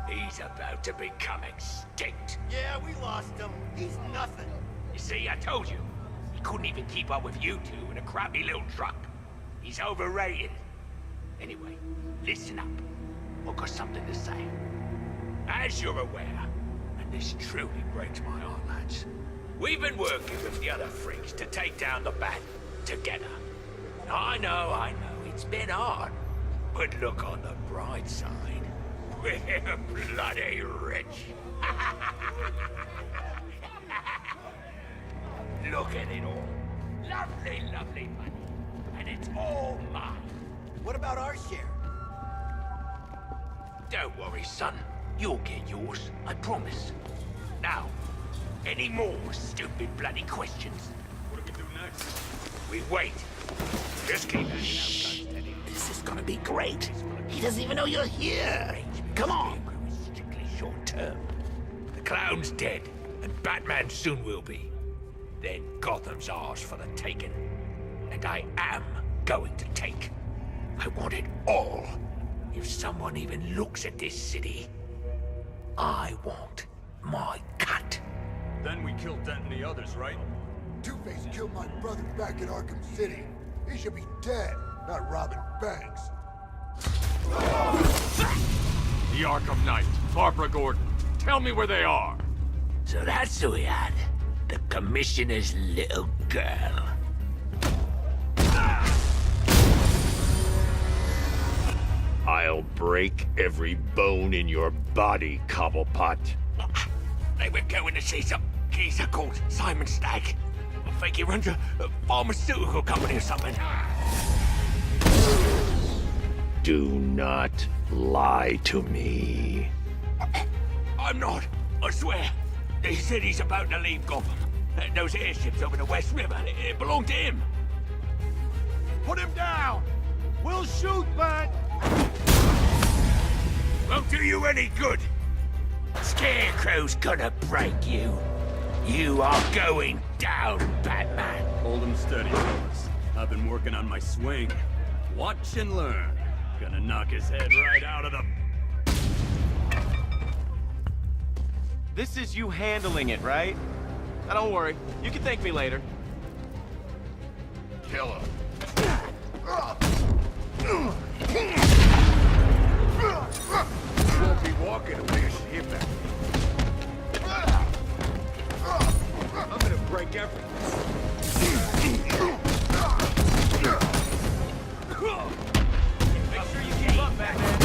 He's about to become extinct.
Yeah, we lost him. He's nothing.
You see, I told you. He couldn't even keep up with you two in a crappy little truck. He's overrated. Anyway, listen up. I've got something to say. As you're aware, and this truly breaks my heart, lads, we've been working with the other freaks to take down the Bat together. I know, it's been hard. But look on the bright side. We're bloody rich. Look at it all. Lovely, lovely money. And it's all mine.
What about our share?
Don't worry, son. You'll get yours, I promise. Now, Any more stupid bloody questions?
What do we do next?
We wait. Just keep hanging out steady.
This is gonna be great. He doesn't even know you're here. Come on.
Strictly short term. The clown's dead, and Batman soon will be. Then Gotham's ours for the taking. And I am going to take. I want it all. If someone even looks at this city, I want my cut.
Then we kill Dent and the others, right?
Two-Face killed my brother back in Arkham City. He should be dead, not robbing banks.
The Arkham Knight, Barbara Gordon. Tell me where they are.
So that's who we had. The Commissioner's little girl.
I'll break every bone in your body, Cobblepot.
They were going to see some geezer called Simon Stagg. I think he runs a pharmaceutical company or something.
Do not lie to me.
I'm not. I swear. They said he's about to leave Gotham. Those airships over the West River, it belonged to him.
Put him down! We'll shoot, Bat!
Won't do you any good. Scarecrow's gonna break you. You are going down, Batman.
Hold him steady, fellas. I've been working on my swing. Watch and learn. Gonna knock his head right out of the...
This is you handling it, right? Now don't worry. You can thank me later.
Kill him.
Won't be walking away, hit back. I'm gonna break everything.
Make sure you keep up, Batman.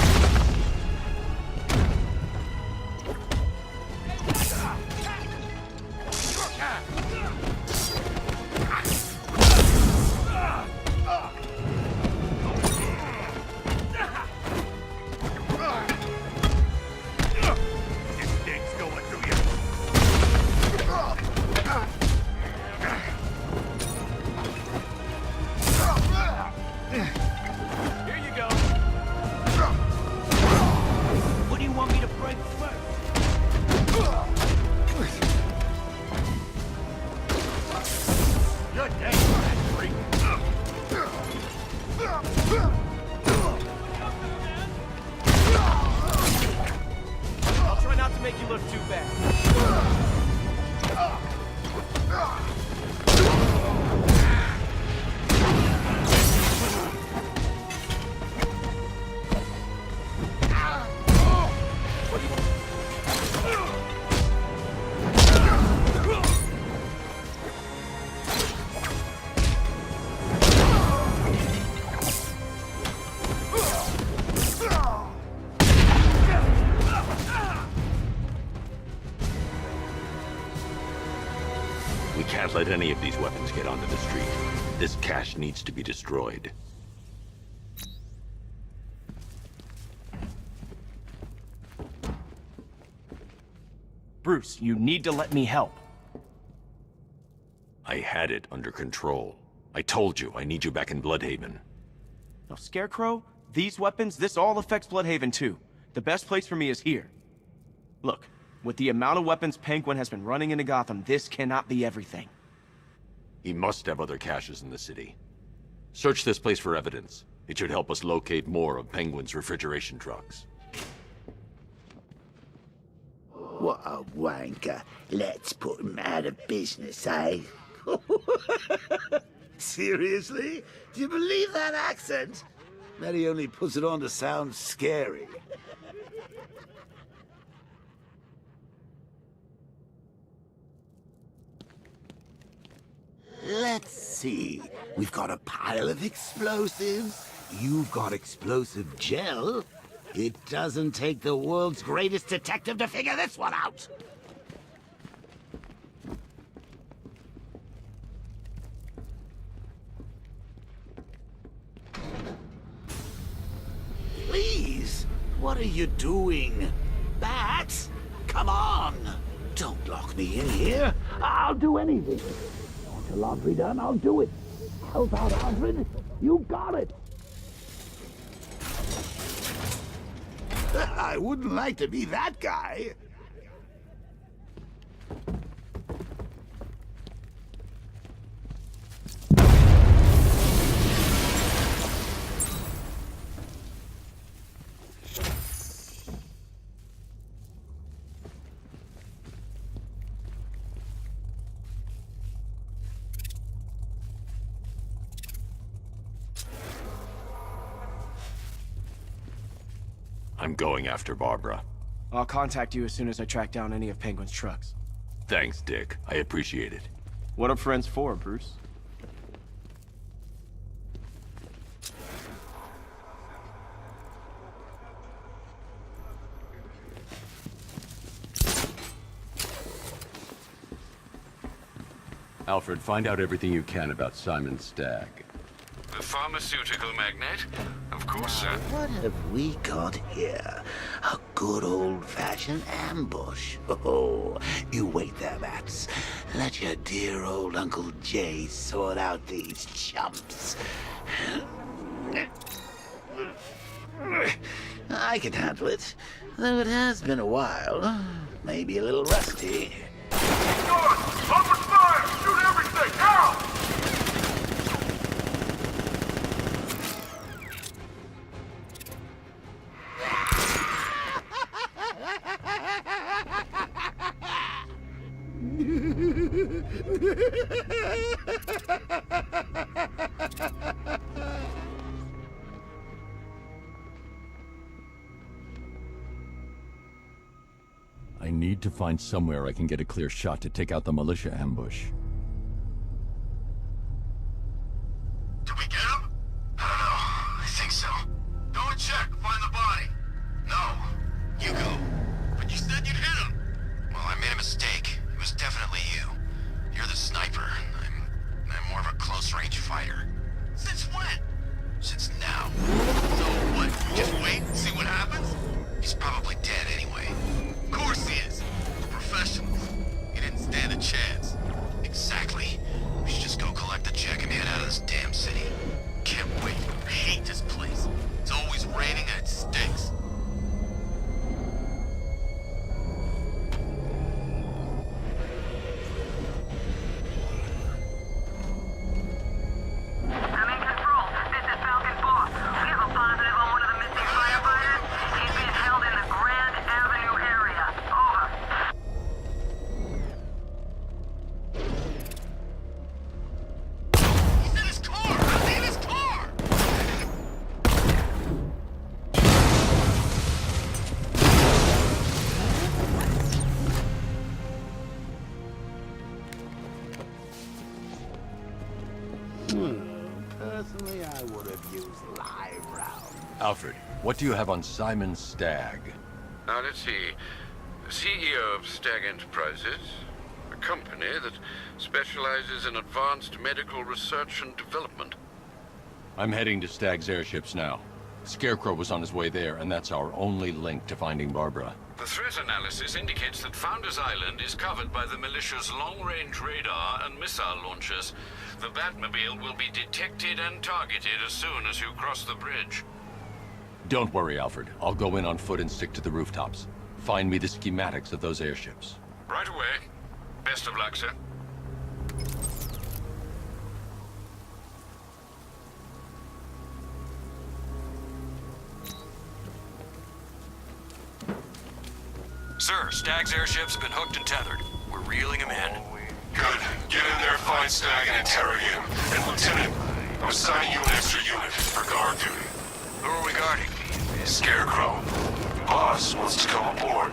I'll try not to make you look too bad.
We can't let any of these weapons get onto the street. This cache needs to be destroyed.
Bruce, you need to let me help.
I had it under control. I told you, I need you back in Bloodhaven.
Now, Scarecrow, these weapons, this all affects Bloodhaven too. The best place for me is here. Look, with the amount of weapons Penguin has been running into Gotham, this cannot be everything.
He must have other caches in the city. Search this place for evidence. It should help us locate more of Penguin's refrigeration trucks.
What a wanker. Let's put him out of business, eh? Seriously? Do you believe that accent? That he only puts it on to sound scary. Let's see. We've got a pile of explosives. You've got explosive gel. It doesn't take the world's greatest detective to figure this one out. Please, what are you doing? Bats? Come on! Don't lock me in here, I'll do anything. Want your laundry done? I'll do it. Help out, Alfred. You got it. I wouldn't like to be that guy.
I'm going after Barbara.
I'll contact you as soon as I track down any of Penguin's trucks.
Thanks, Dick. I appreciate it.
What are friends for, Bruce?
Alfred, find out everything you can about Simon Stagg.
The pharmaceutical magnate? Of course, sir.
What have we got here? A good old-fashioned ambush. Oh, you wait there, Bats. Let your dear old Uncle Jay sort out these chumps. I can handle it, though it has been a while. Maybe a little rusty.
Open fire! Shoot everything! Now!
I need to find somewhere I can get a clear shot to take out the militia ambush.
Did we get him? I don't know. I think so. Go and check. Find the body. No. You go. But you said you'd hit him. Well, I made a mistake. It was definitely you. You're the sniper. I'm more of a close-range fighter. Since when? Since now. So what? Just wait and see what happens? He's probably dead anyway. Of course he is. We're professionals. He didn't stand a chance. Exactly. We should just go collect the check and head out of this damn city. Can't wait. I hate this place. It's always raining and it stinks.
Personally, I would have used live rounds.
Alfred, what do you have on Simon Stagg?
Now, let's see. The CEO of Stagg Enterprises, a company that specializes in advanced medical research and development.
I'm heading to Stagg's airships now. Scarecrow was on his way there, and that's our only link to finding Barbara.
The threat analysis indicates that Founders Island is covered by the militia's long-range radar and missile launchers. The Batmobile will be detected and targeted as soon as you cross the bridge.
Don't worry, Alfred. I'll go in on foot and stick to the rooftops. Find me the schematics of those airships.
Right away. Best of luck, sir.
Sir, Stagg's airships have been hooked and tethered. We're reeling him in.
Good. Get in there, find Stagg, and interrogate him. And Lieutenant, I'm assigning you an extra unit for guard duty.
Who are we guarding?
Scarecrow. Boss wants to come aboard.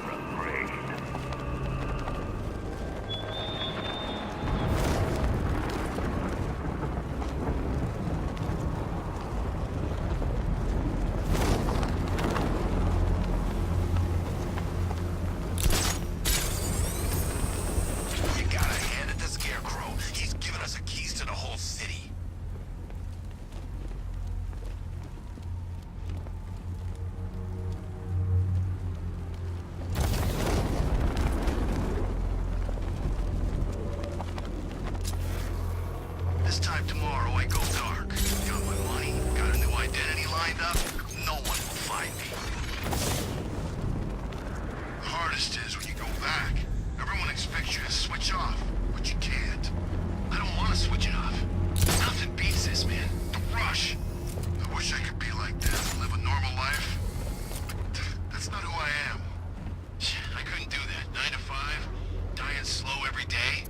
You gotta hand it to Scarecrow. He's given us the keys to the whole city. no one will find me. The hardest is when you go back. Everyone expects you to switch off, but you can't. I don't want to switch it off. Nothing beats this, man. The rush. I wish I could be like that and live a normal life. That's not who I am. I couldn't do that. 9 to 5, dying slow every day.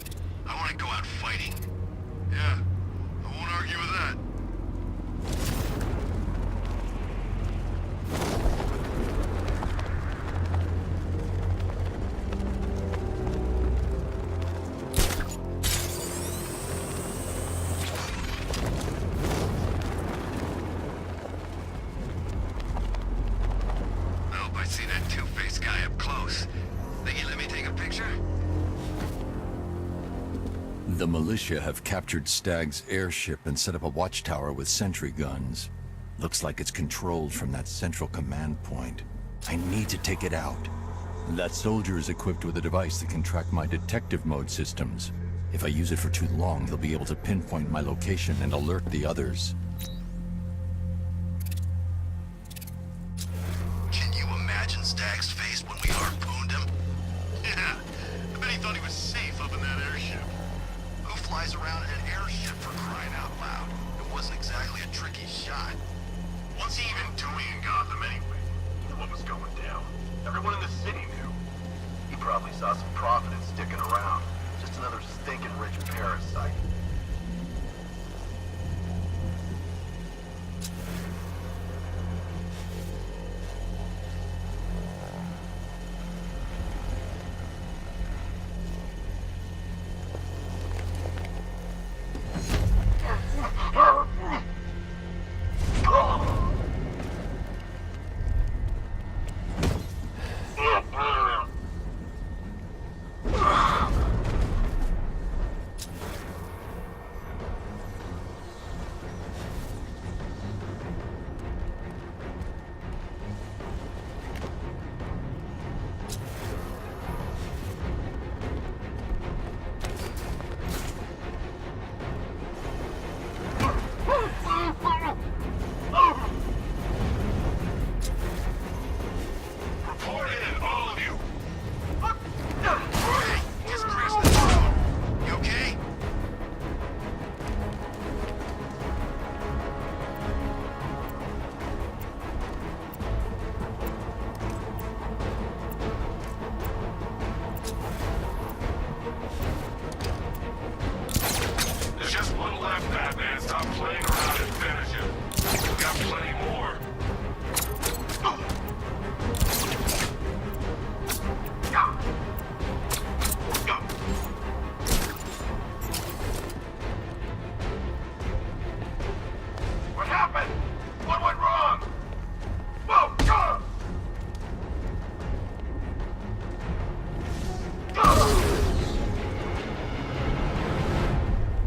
I want to go out fighting. Yeah, I won't argue with that. Nope, I see that two-faced guy up close. Think you let me take a picture?
The militia have captured Stagg's airship and set up a watchtower with sentry guns. Looks like it's controlled from that central command point. I need to take it out. That soldier is equipped with a device that can track my detective mode systems. If I use it for too long, he'll be able to pinpoint my location and alert the others.
Can you imagine Stagg's face when we harpooned him? Yeah, I bet he thought he was safe up in that airship. Who flies around in an airship for crying out loud? It wasn't exactly a tricky shot. What's he even doing in Gotham anyway? He knew what was going down. Everyone in the city knew. He probably saw some profit in sticking around. Just another stinking rich parasite.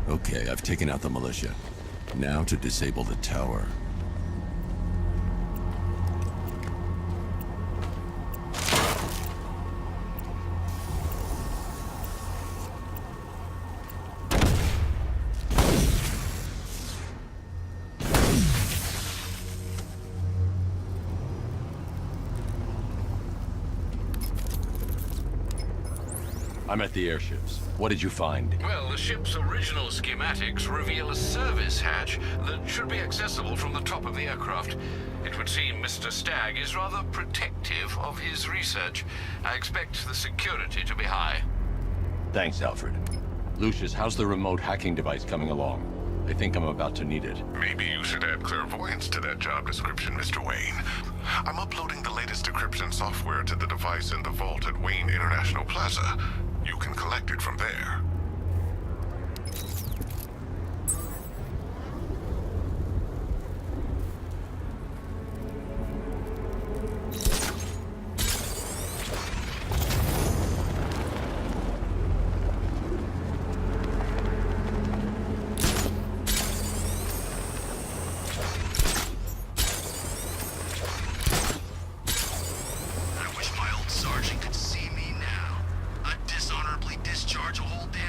Okay, I've taken out the militia. Now to disable the tower. I'm at the airships. What did you find?
Well, the ship's original schematics reveal a service hatch that should be accessible from the top of the aircraft. It would seem Mr. Stagg is rather protective of his research. I expect the security to be high.
Thanks, Alfred. Lucius, how's the remote hacking device coming along? I think I'm about to need it.
Maybe you should add clairvoyance to that job description, Mr. Wayne. I'm uploading the latest decryption software to the device in the vault at Wayne International Plaza. You can collect it from there.
I wish my old sergeant could see me now. I'd dishonorably discharge a whole damn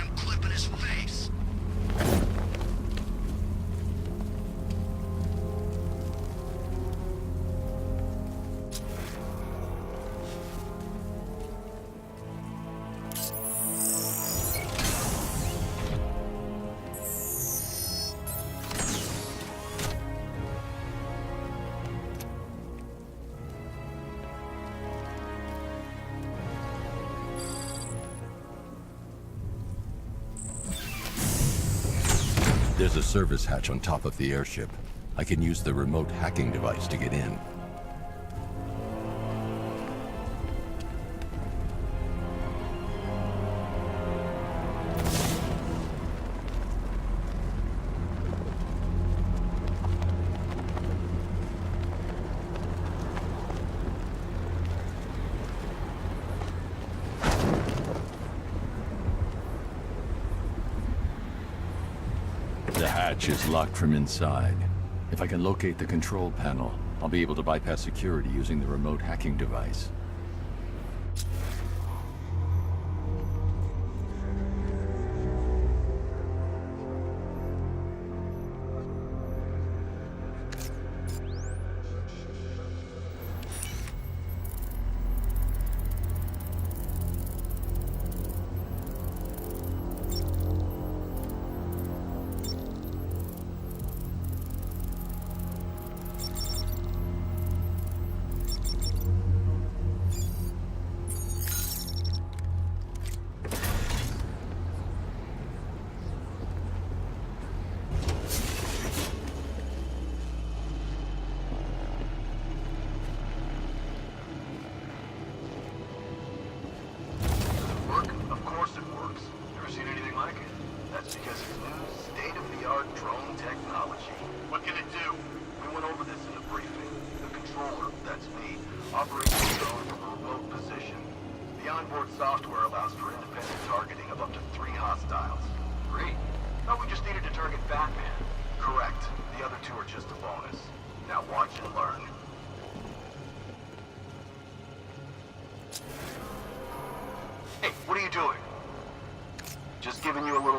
There's a service hatch on top of the airship. I can use the remote hacking device to get in. The hatch is locked from inside. If I can locate the control panel, I'll be able to bypass security using the remote hacking device.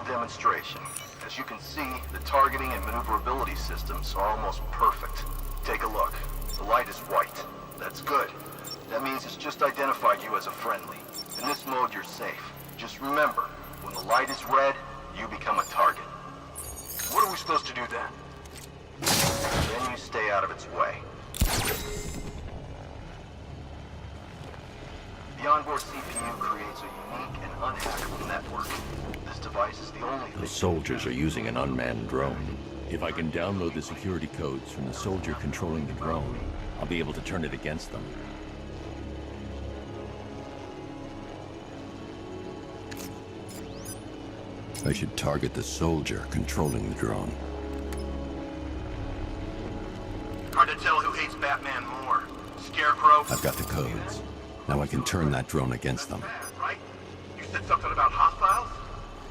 Demonstration. As you can see, the targeting and maneuverability systems are almost perfect. Take a look. The light is white. That's good. That means it's just identified you as a friendly. In this mode, you're safe. Just remember, when the light is red, you become a target. What are we supposed to do then? Then you stay out of its way. The onboard CPU creates a unique and unhackable network. This device is the only thing...
The soldiers are using an unmanned drone. If I can download the security codes from the soldier controlling the drone, I'll be able to turn it against them.
I should target the soldier controlling the drone.
Hard to tell who hates Batman more. Scarecrow?
I've got the codes. Now I can turn that drone against them.
Right? You said something about hostiles?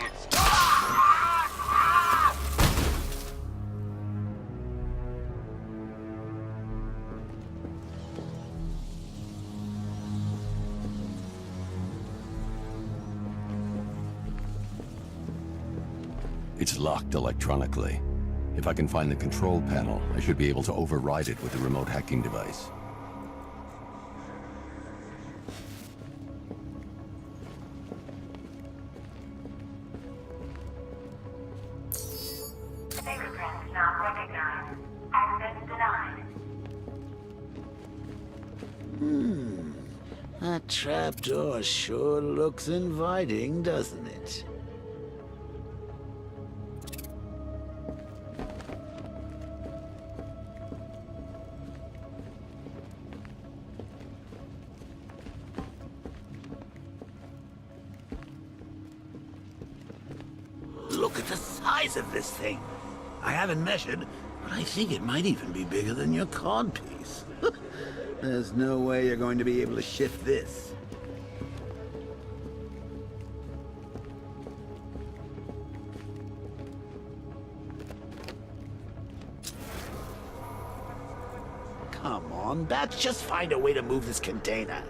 It's...
It's locked electronically. If I can find the control panel, I should be able to override it with the remote hacking device.
Fingerprints not recognized. Access denied.
That trapdoor sure looks inviting, doesn't it? Look at the size of this thing. I haven't measured, but I think it might even be bigger than your codpiece. There's no way you're going to be able to shift this. Come on, Bats, just find a way to move this container.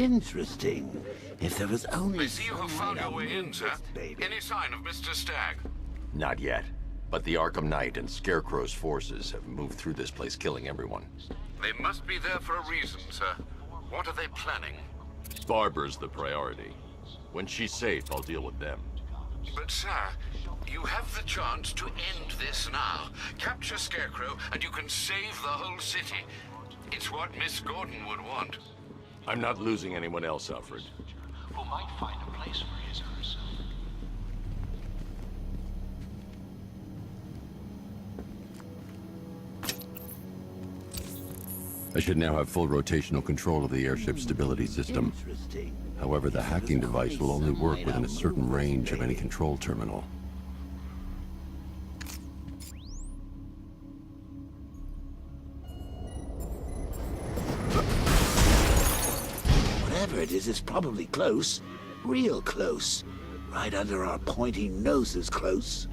Interesting. If there was only
I see you have found your way in, sir. Any sign of Mr. Stagg?
Not yet. But the Arkham Knight and Scarecrow's forces have moved through this place, killing everyone.
They must be there for a reason, sir. What are they planning?
Barbara's the priority. When she's safe, I'll deal with them.
But, sir, you have the chance to end this now. Capture Scarecrow, and you can save the whole city. It's what Miss Gordon would want.
I'm not losing anyone else, Alfred.
Who might find a place for his or herself.
I should now have full rotational control of the airship's stability system. However, the hacking device will only work within a certain range of any control terminal.
Whatever it is, it's probably close. Real close. Right under our pointy noses close.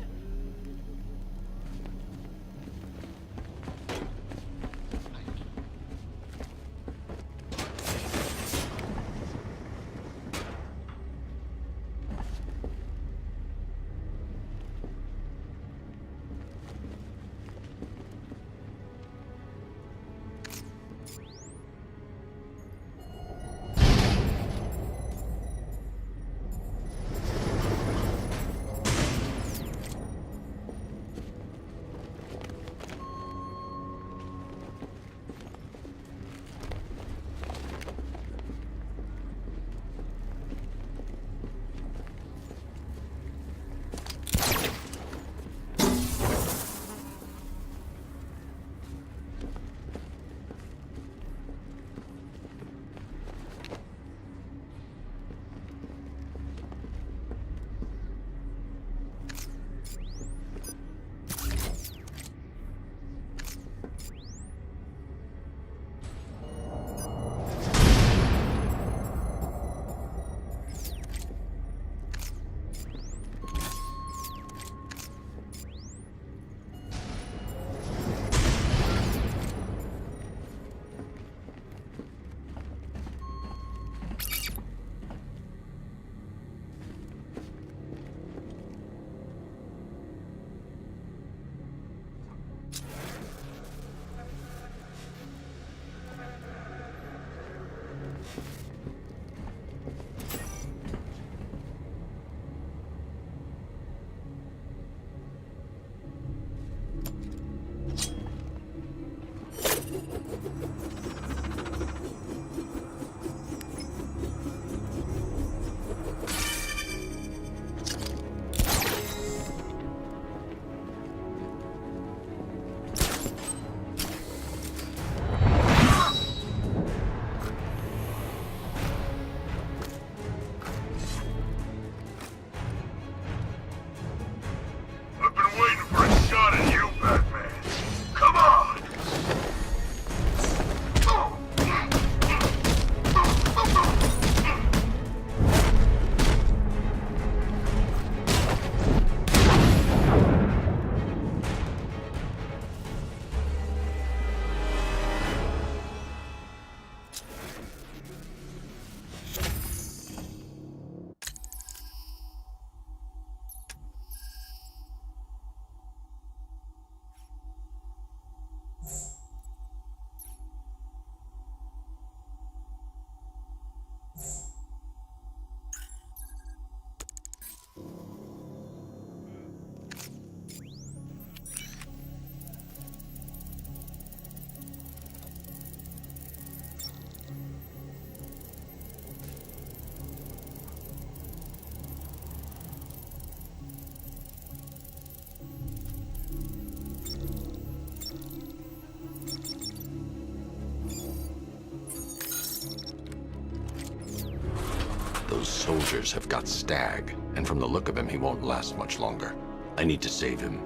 Those soldiers have got Stagg, and from the look of him, he won't last much longer. I need to save him.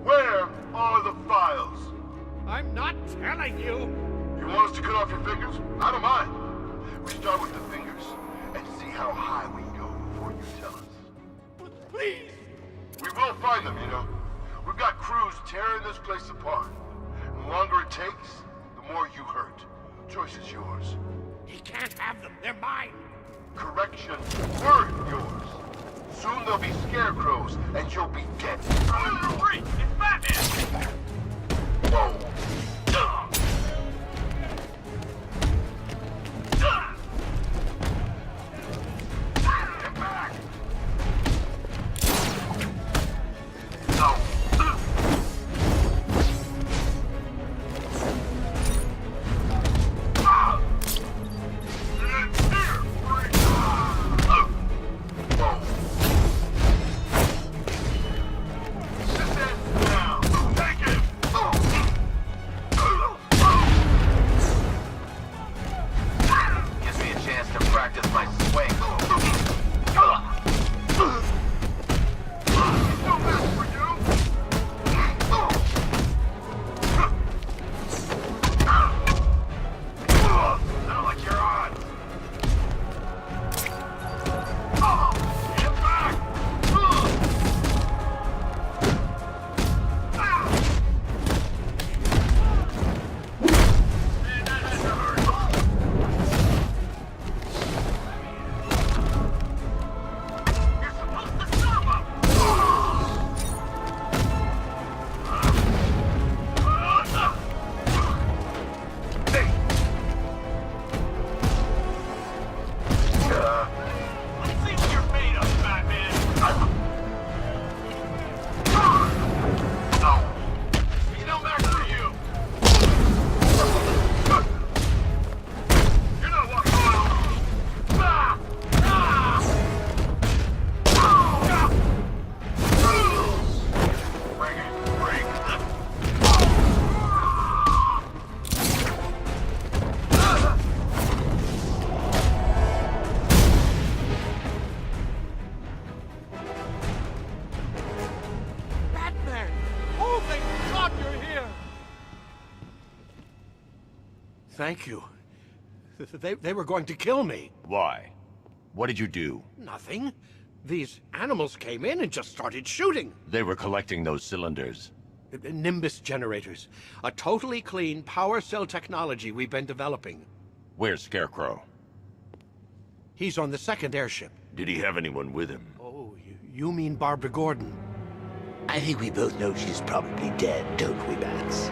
Where are the files?
I'm not telling you!
You want us to cut off your fingers? I don't mind. We start with the fingers and see how high we go before you tell us.
But please!
We will find them, you know. We've got crews tearing this place apart. The longer it takes, the more you hurt. Choice is yours.
He can't have them. They're mine.
Correction. Weren't yours. Soon there'll be scarecrows, and you'll be dead.
Wait, it's Batman!
Whoa! Get back! No!
Thank you. They were going to kill me.
Why? What did you do?
Nothing. These animals came in and just started shooting.
They were collecting those cylinders.
Nimbus generators. A totally clean power cell technology we've been developing.
Where's Scarecrow?
He's on the second airship.
Did he have anyone with him?
Oh, you mean Barbara Gordon?
I think we both know she's probably dead, don't we, Bats?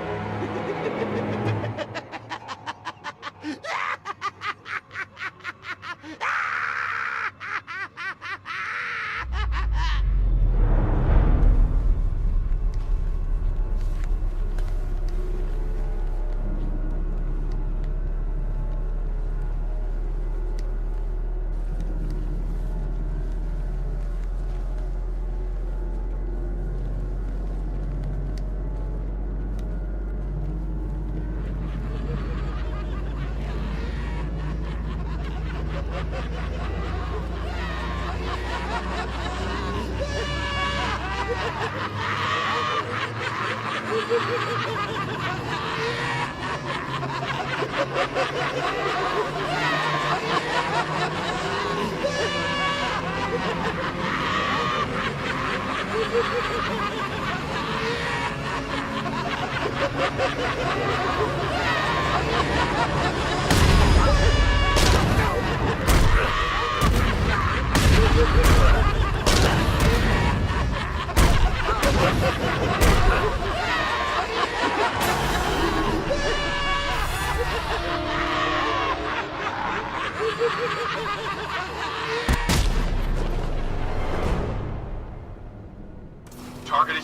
Target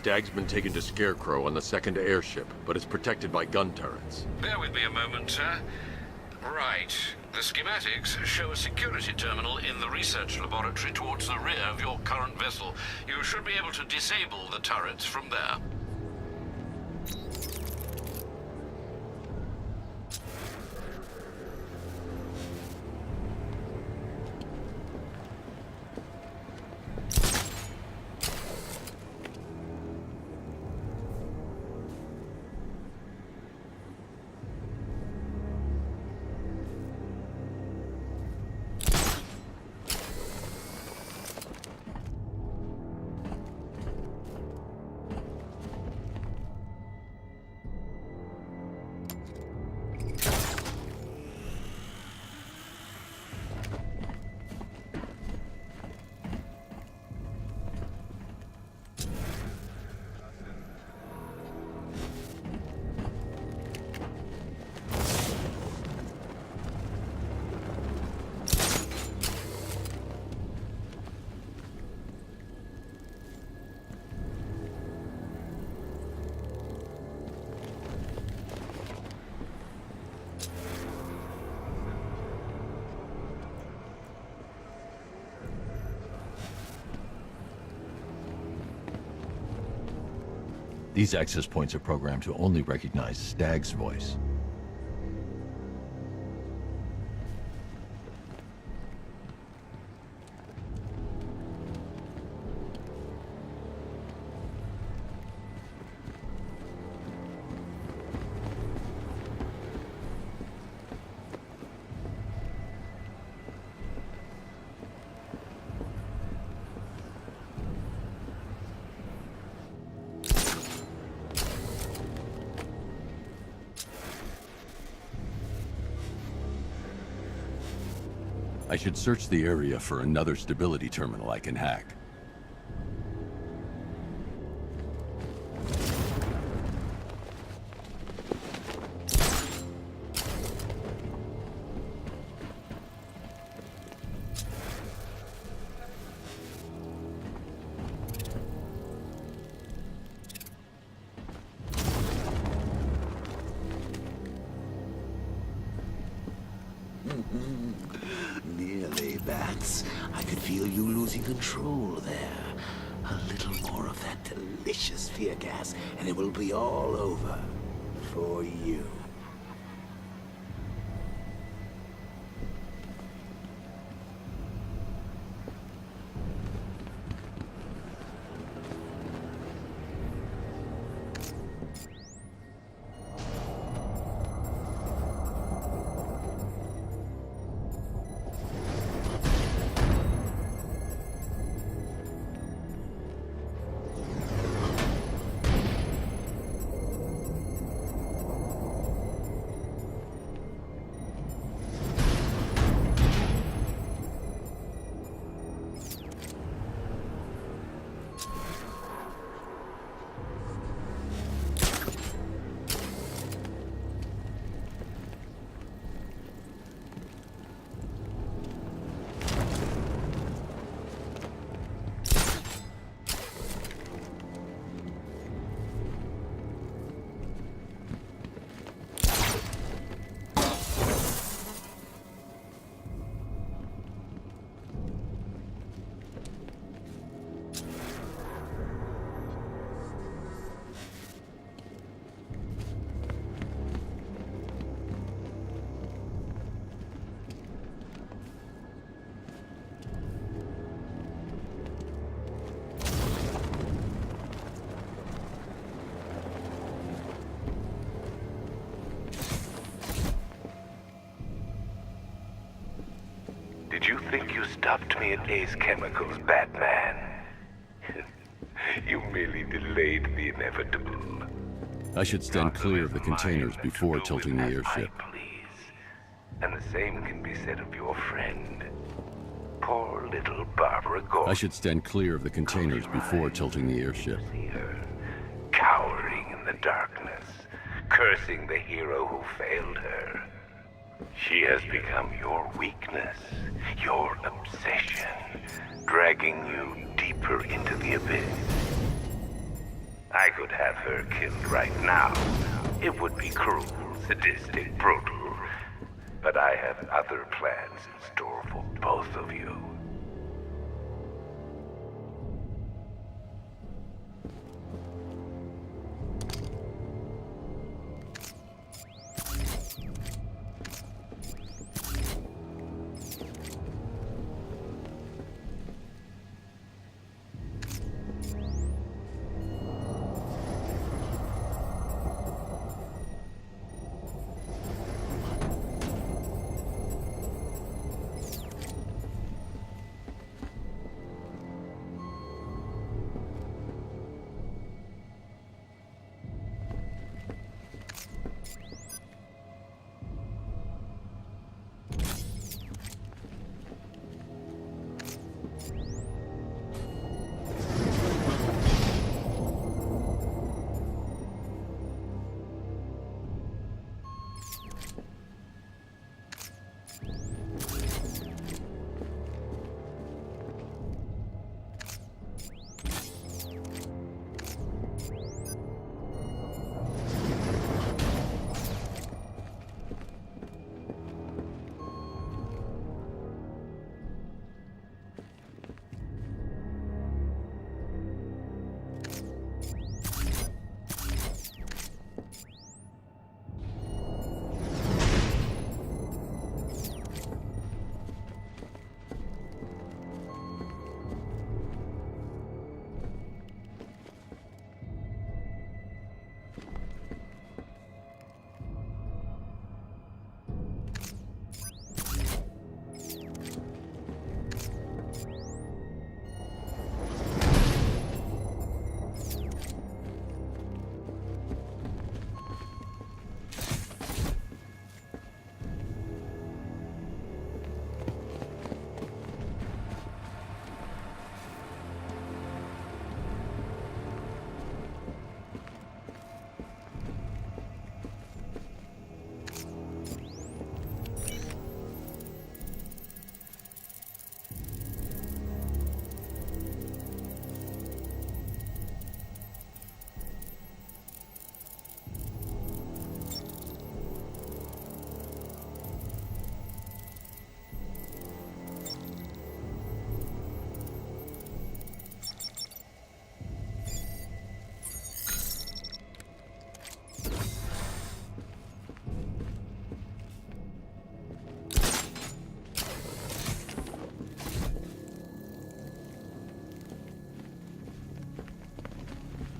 Stag's been taken to Scarecrow on the second airship, but is protected by gun turrets.
Bear with me a moment, sir. Right. The schematics show a security terminal in the research laboratory towards the rear of your current vessel. You should be able to disable the turrets from there.
These access points are programmed to only recognize Stag's voice. I should search the area for another stability terminal I can hack.
Nearly, Bats. I could feel you losing control there. A little more of that delicious fear gas, and it will be all over. For you.
Did you think you stopped me at Ace Chemicals, Batman? You merely delayed the inevitable.
I should stand clear of the containers before tilting the airship.
And the same can be said of your friend. Poor little Barbara Gordon.
I should stand clear of the containers before tilting the airship.
See her, cowering in the darkness, cursing the hero who failed her. She has become your weakness, your obsession, dragging you deeper into the abyss. I could have her killed right now. It would be cruel, sadistic, brutal. But I have other plans in store for both of you.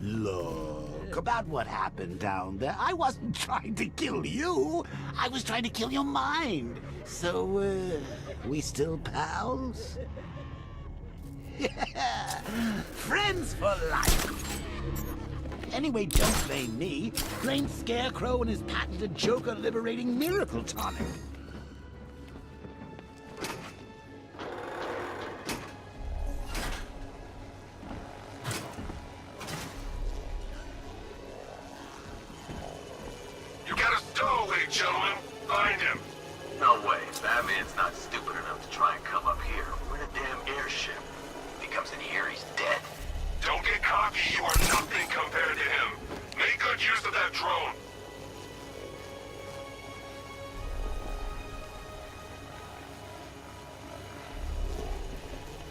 Look, about what happened down there, I wasn't trying to kill you. I was trying to kill your mind. So, we still pals? Friends for life. Anyway, don't blame me. Blame Scarecrow and his patented Joker-liberating miracle tonic.
Gentlemen, find him.
No way. Batman's not stupid enough to try and come up here. We're in a damn airship. If he comes in here, he's dead.
Don't get cocky. You are nothing compared to him. Make good use of that drone.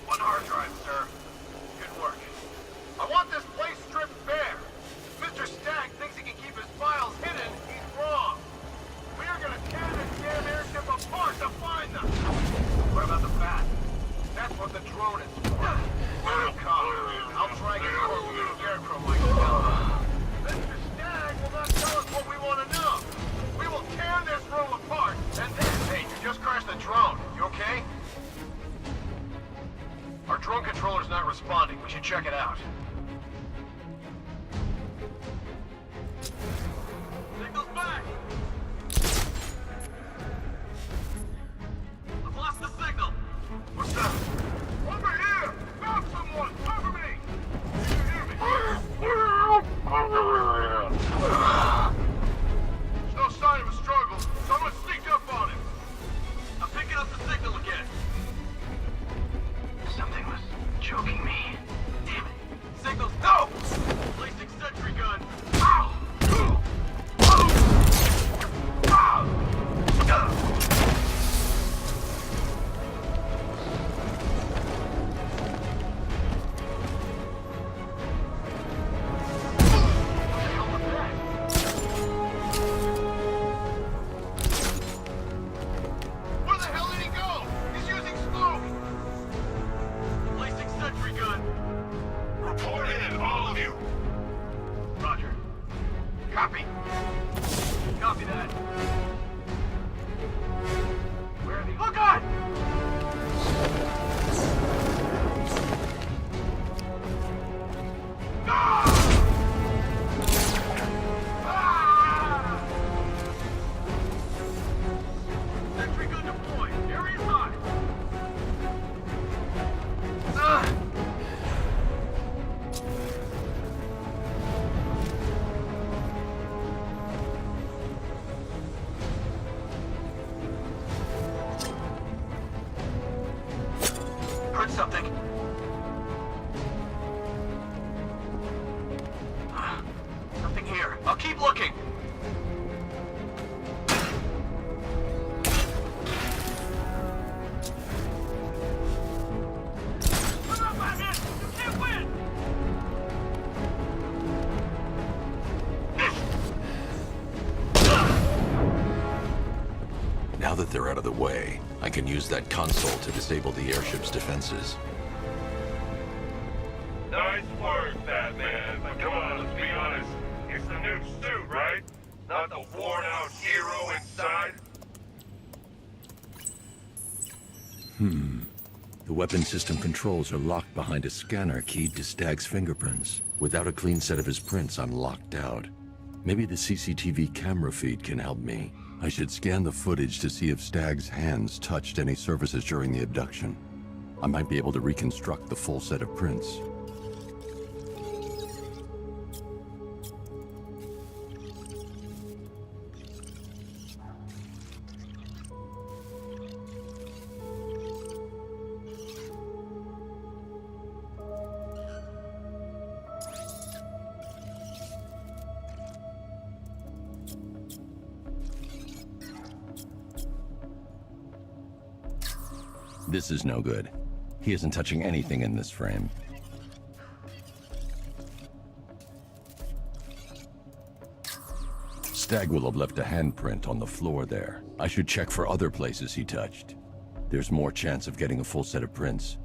One hard drive, sir. Good work. I want this place stripped bare. Mr. Stagg thinks he can keep his files hidden. He's wrong. We are gonna tear this damn airship apart to find them! What about the bat? That's what the drone is for. Let him come. I'll try and get a quote from the Scarecrow myself. Mr. Stagg will not tell us what we want to know. We will tear this room apart, and then... Hey, you just crashed the drone. You okay? Our drone controller's not responding. We should check it out. Signal's back! I've lost the signal! What's that? Over here! Found someone! Cover me! Can you hear me? There's no sign of a struggle. Someone sneaked up on him. I'm picking up the signal again. Something was choking me. Damn it. Signal's go! Placing sentry find something. Nothing here. I'll keep looking.
Now that they're out of the way, I can use that console to disable the airship's defenses.
Nice work, Batman. But come on, let's be honest. It's the new suit, right? Not the worn-out hero inside?
The weapon system controls are locked behind a scanner keyed to Stag's fingerprints. Without a clean set of his prints, I'm locked out. Maybe the CCTV camera feed can help me. I should scan the footage to see if Stag's hands touched any surfaces during the abduction. I might be able to reconstruct the full set of prints. This is no good. He isn't touching anything in this frame. Stag will have left a handprint on the floor there. I should check for other places he touched. There's more chance of getting a full set of prints.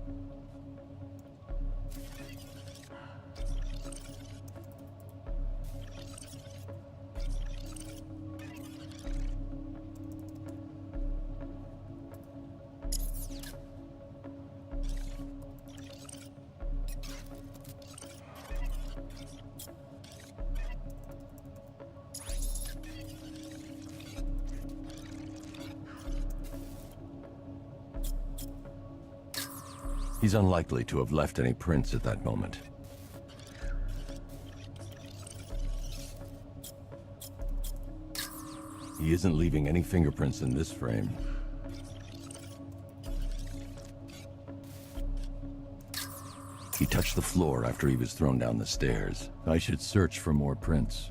He's unlikely to have left any prints at that moment. He isn't leaving any fingerprints in this frame. He touched the floor after he was thrown down the stairs. I should search for more prints.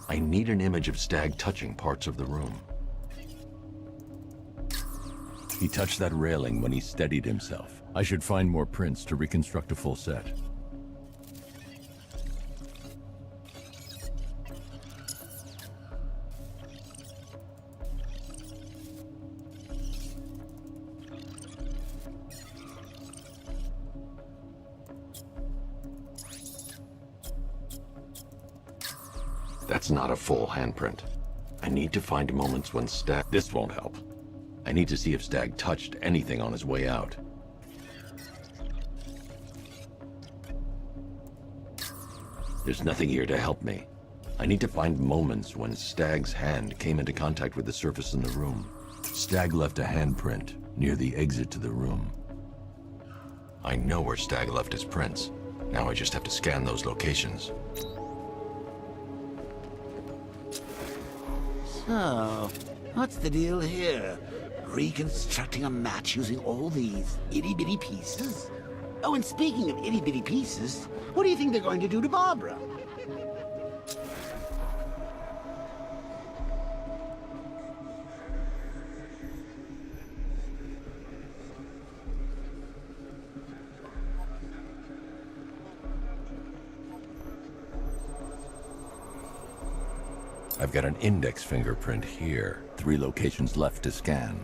I need an image of Stag touching parts of the room. He touched that railing when he steadied himself. I should find more prints to reconstruct a full set. That's not a full handprint. I need to find moments when Stag... This won't help. I need to see if Stag touched anything on his way out. There's nothing here to help me. I need to find moments when Stag's hand came into contact with the surface in the room. Stag left a handprint near the exit to the room. I know where Stag left his prints. Now I just have to scan those locations.
So, what's the deal here? Reconstructing a match using all these itty-bitty pieces? Oh, and speaking of itty-bitty pieces, what do you think they're going to do to Barbara?
I've got an index fingerprint here. 3 locations left to scan.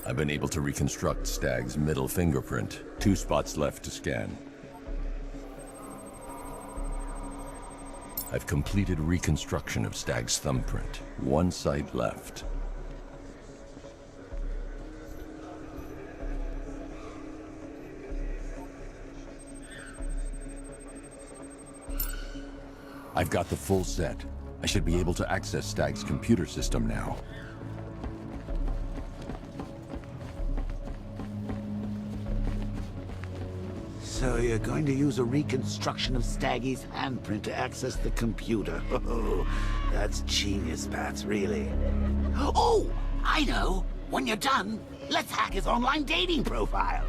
I've been able to reconstruct Stag's middle fingerprint. 2 spots left to scan. I've completed reconstruction of Stag's thumbprint. 1 site left. I've got the full set. I should be able to access Stag's computer system now.
So you're going to use a reconstruction of Staggy's handprint to access the computer. Oh, that's genius, Bats, really. Oh, I know. When you're done, let's hack his online dating profile.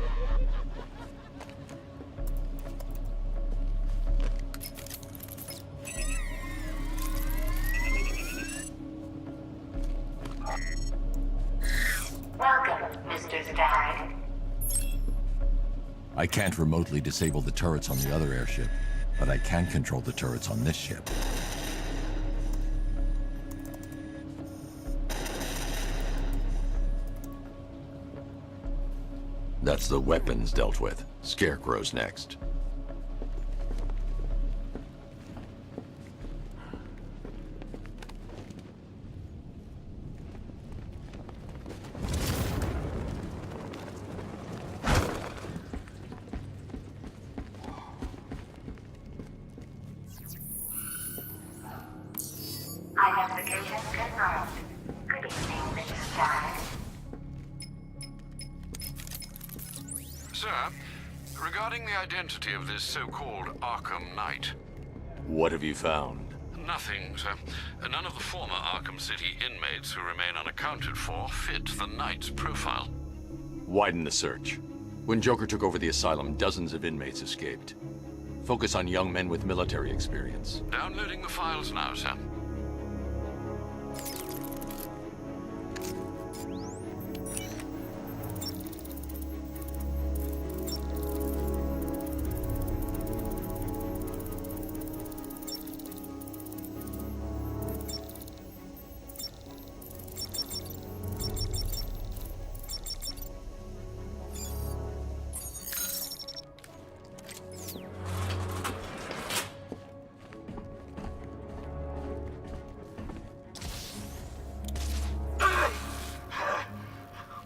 Welcome, Mr. Stag.
I can't remotely disable the turrets on the other airship, but I can control the turrets on this ship. That's the weapons dealt with. Scarecrow's next.
Identification confirmed. Good evening, Mr. Stag.
Sir, regarding the identity of this so-called Arkham Knight.
What have you found?
Nothing, sir. None of the former Arkham City inmates who remain unaccounted for fit the Knight's profile.
Widen the search. When Joker took over the asylum, dozens of inmates escaped. Focus on young men with military experience.
Downloading the files now, sir.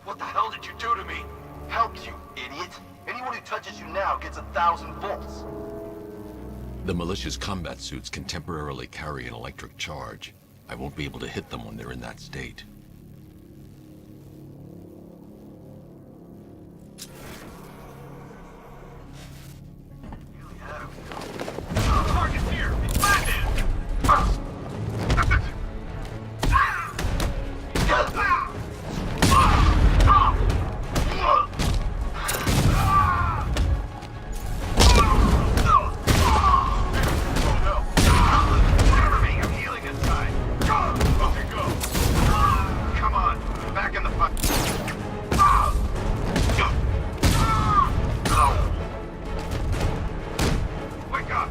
What the hell did you do to me? Helps you, idiot. Anyone who touches you now gets 1,000 volts.
The militia's combat suits can temporarily carry an electric charge. I won't be able to hit them when they're in that state.
Target's here. It's landed. I'm healing inside. Okay, go. Come on, back in the fight. Wake up.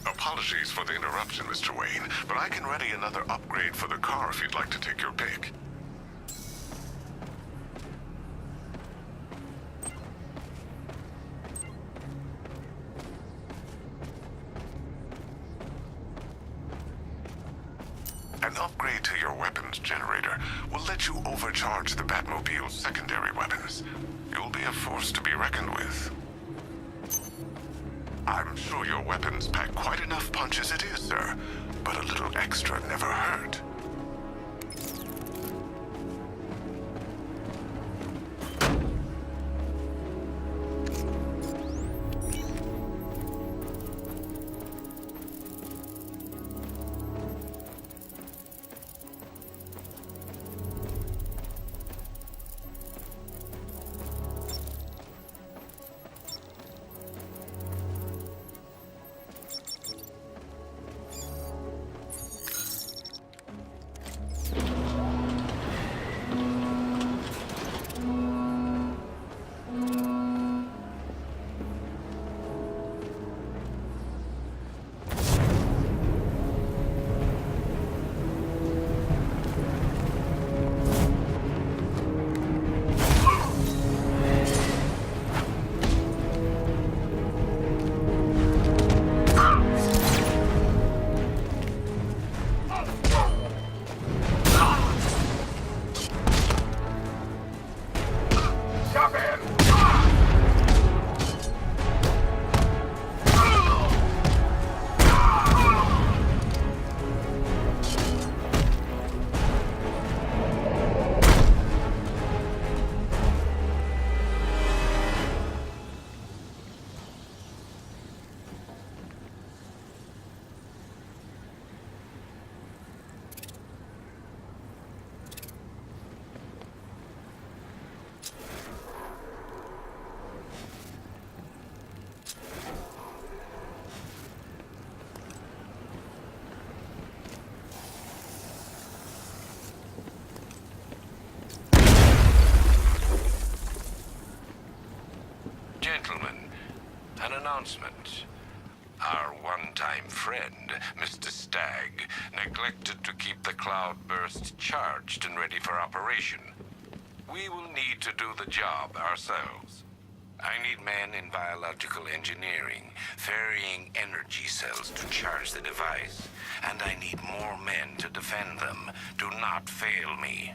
Apologies for the interruption, Mr. Wayne, but I can ready another upgrade for the car if you'd like to take your pick. An upgrade to your weapons generator will let you overcharge the Batmobile's secondary weapons. You'll be a force to be reckoned with. I'm sure your weapons pack quite enough punch as it is, sir, but a little extra never hurt.
Stop him!
Gentlemen, an announcement. Our one-time friend, Mr. Stagg, neglected to keep the cloudburst charged and ready for operation. We will need to do the job ourselves. I need men in biological engineering, ferrying energy cells to charge the device. And I need more men to defend them. Do not fail me.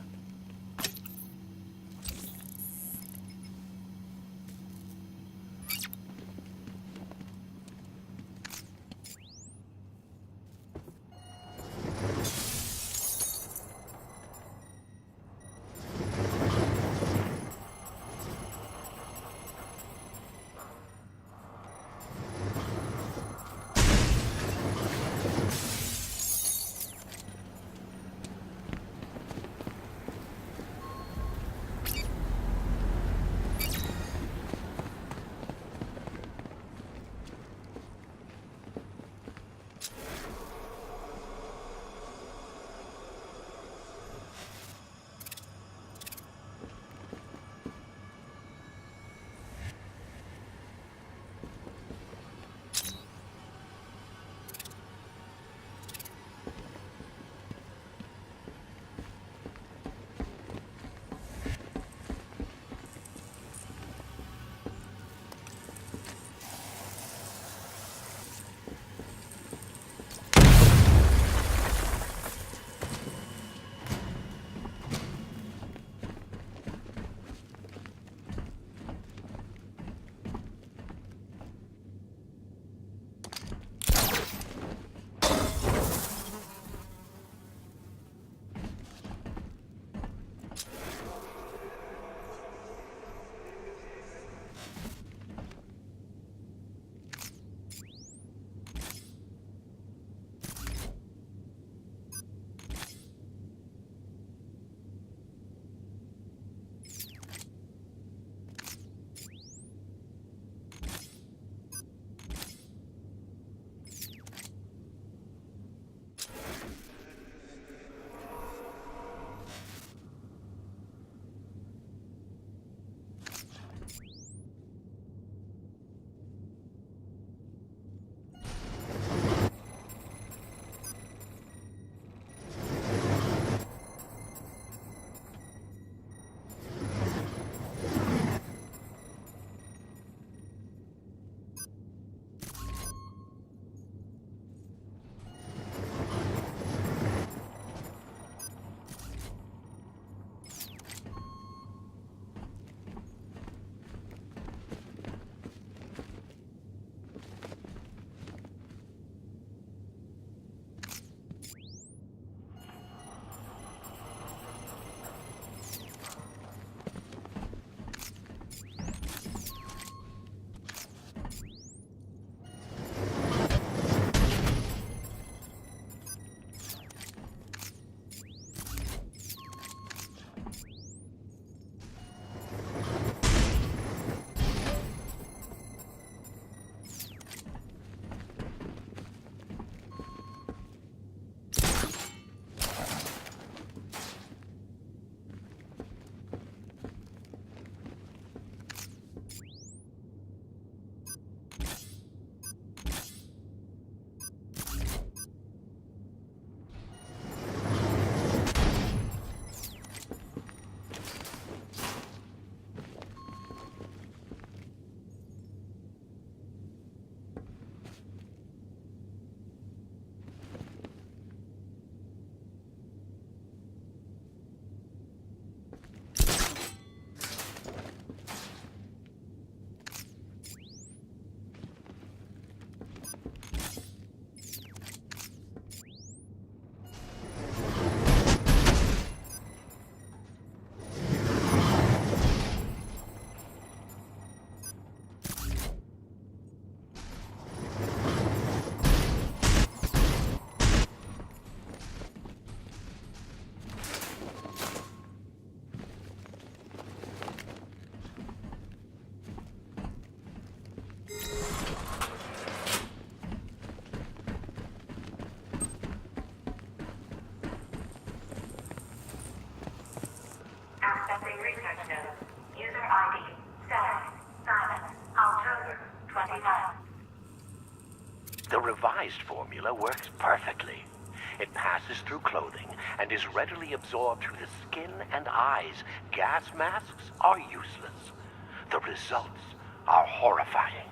disguised formula works perfectly. It passes through clothing and is readily absorbed through the skin and eyes. Gas masks are useless. The results are horrifying.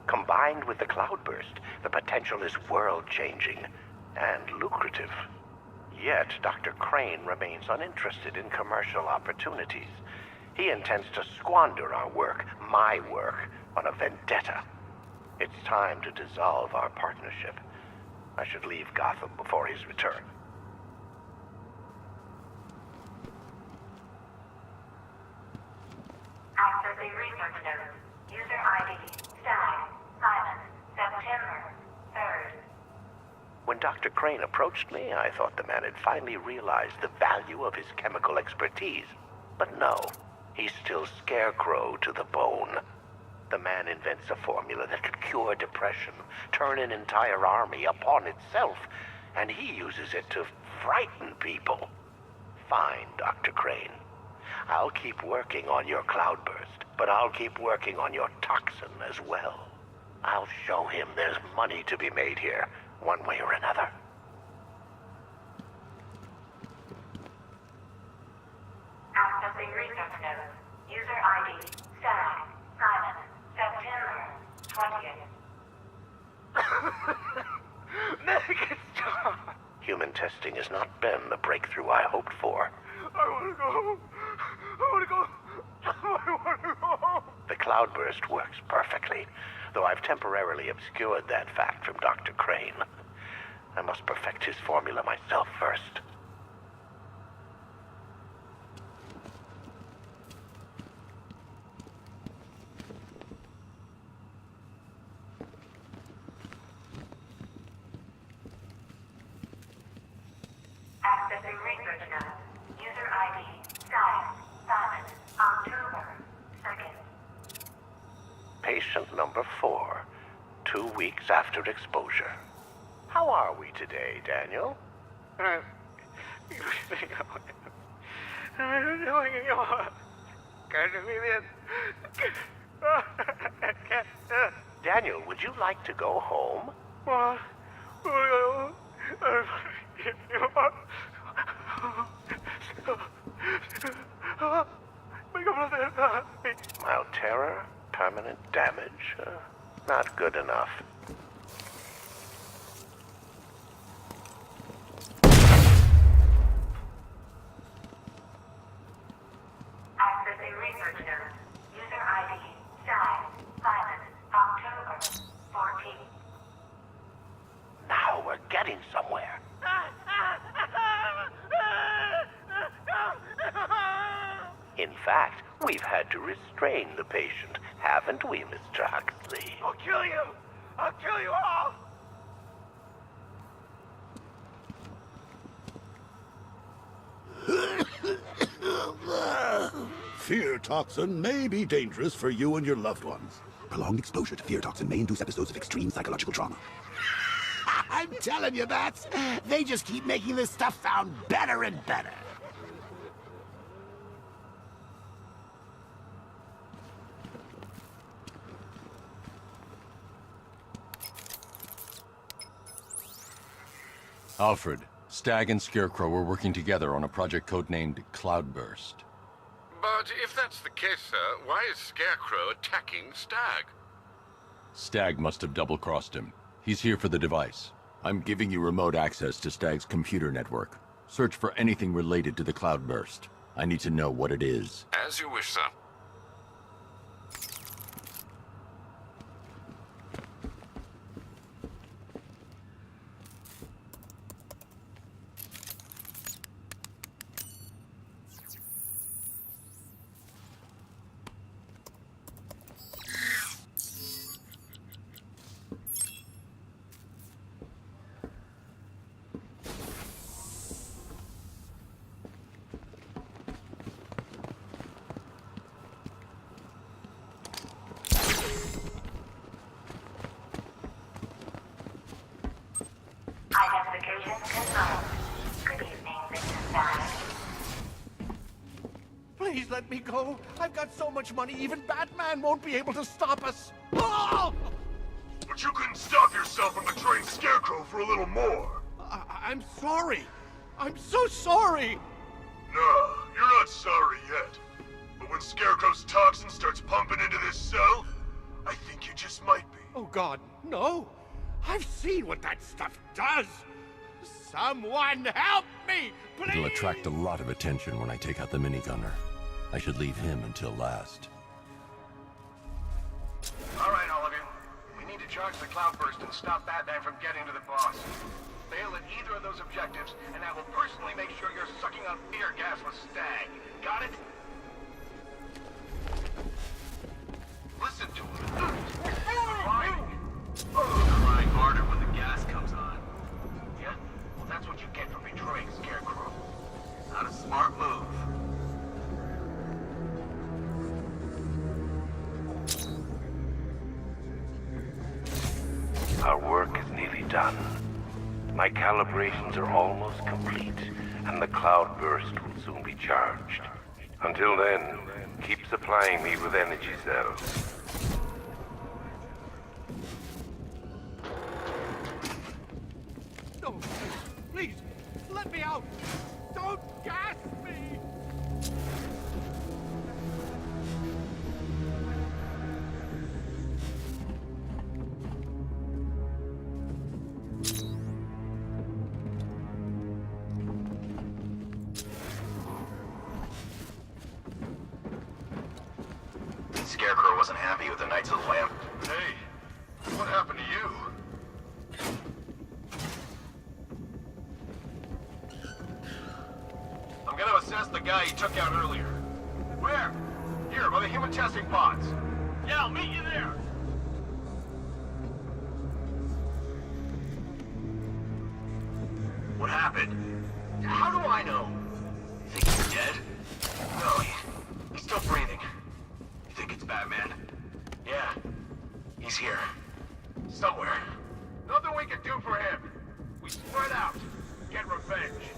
Combined with the cloudburst, the potential is world-changing and lucrative. Yet, Dr. Crane remains uninterested in commercial opportunities. He intends to squander our work, my work, on a vendetta. It's time to dissolve our partnership. I should leave Gotham before his return.
Accessing research notes. User ID, Stag, Simon, September 3rd.
When Dr. Crane approached me, I thought the man had finally realized the value of his chemical expertise. But no, he's still scarecrow to the bone. The man invents a formula that could cure depression, turn an entire army upon itself, and he uses it to frighten people. Fine, Dr. Crane. I'll keep working on your cloudburst, but I'll keep working on your toxin as well. I'll show him there's money to be made here, one way or another.
Accessing research notes. User ID, Stag, Simon, September 20th.
Nick, stop! Human testing has not been the breakthrough I hoped for.
I want to go home. I want to go. I want to go home.
The cloudburst works perfectly, though I've temporarily obscured that fact from Dr. Crane. I must perfect his formula myself first.
Accessing research notes. User ID, Stag, Simon, October 2nd.
Patient number 4, 2 weeks after exposure. How are we today, Daniel? Daniel, would you like to go home? Mild terror, permanent damage. Not good enough.
Accessing research notes. User ID, Stag, Simon, October 14th.
Now we're getting somewhere. In fact, we've had to restrain the patient, haven't we, Mr. Huxley?
I'll kill you. I'll kill you all.
Fear toxin may be dangerous for you and your loved ones.
Prolonged exposure to fear toxin may induce episodes of extreme psychological trauma.
I'm telling you, Bats. They just keep making this stuff sound better and better.
Alfred, Stag and Scarecrow were working together on a project codenamed Cloudburst.
But if that's the case, sir, why is Scarecrow attacking Stag?
Stag must have double-crossed him. He's here for the device. I'm giving you remote access to Stag's computer network. Search for anything related to the Cloudburst. I need to know what it is.
As you wish, sir.
Identification confirmed. Good evening, Mr. Stag.
Please let me go. I've got so much money, even Batman won't be able to stop us. Oh! But you couldn't stop yourself from betraying Scarecrow for a little more.
I'm sorry. I'm so sorry.
No, you're not sorry yet. But when Scarecrow's toxin starts pumping into this cell, I think you just might be.
Oh God, no. I've seen what that stuff does. Someone help me, please!
It'll attract a lot of attention when I take out the minigunner. I should leave him until last.
All right, all of you. We need to charge the cloudburst and stop Batman from getting to the boss. Fail at either of those objectives, and I will personally make sure you're sucking on fear gas with Stag. Got it? Listen to him. Crying. Crying harder when the gas comes on. Yeah? Well, that's what you get for betraying Scarecrow. Not a smart move.
Our work is nearly done. My calibrations are almost complete, and the cloudburst will soon be charged. Until then, keep supplying me with energy cells.
No, please, let me out! Don't gas me!
Scarecrow wasn't happy with the Knights of the Lamp. Hey, what happened to you? I'm gonna assess the guy you took out earlier. Where? Here, by the human testing pods. Yeah, I'll meet you there. What happened? How do I know? You think he's dead? No, he's still breathing. You think it's Batman? Yeah, he's here. Somewhere. Nothing we can do for him. We spread out. Get revenge.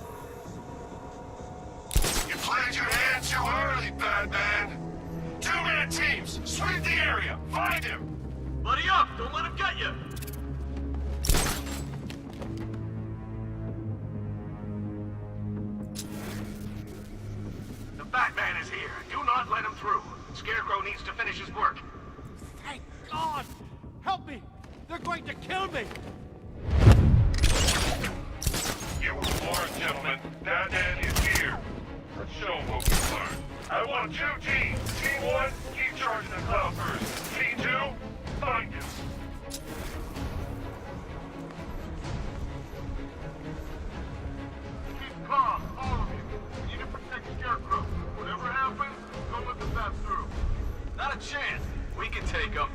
You played your hand too early, Batman. Two-man teams, sweep the area, find him.
Buddy up, don't let him get you. The Batman is here. Do not let him through. Scarecrow needs to finish his work.
Thank God! Help me! They're going to kill me!
You were warned, gentlemen. Batman is here. Let's show him what we learned. I want 2 teams. Team 1, keep charging the cloudburst. Team 2, find him.
Keep calm, all of you. We need to protect Scarecrow. Whatever happens, don't let them pass through. Not a chance. We can take them.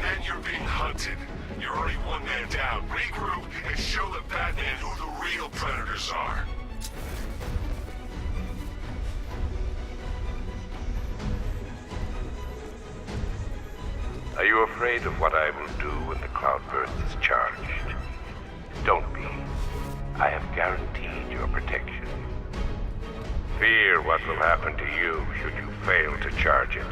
And you're being hunted. You're already one man down. Regroup and show the Batman who the real predators are.
Are you afraid of what I will do when the cloudburst is charged? Don't be. I have guaranteed your protection. Fear what will happen to you should you fail to charge it.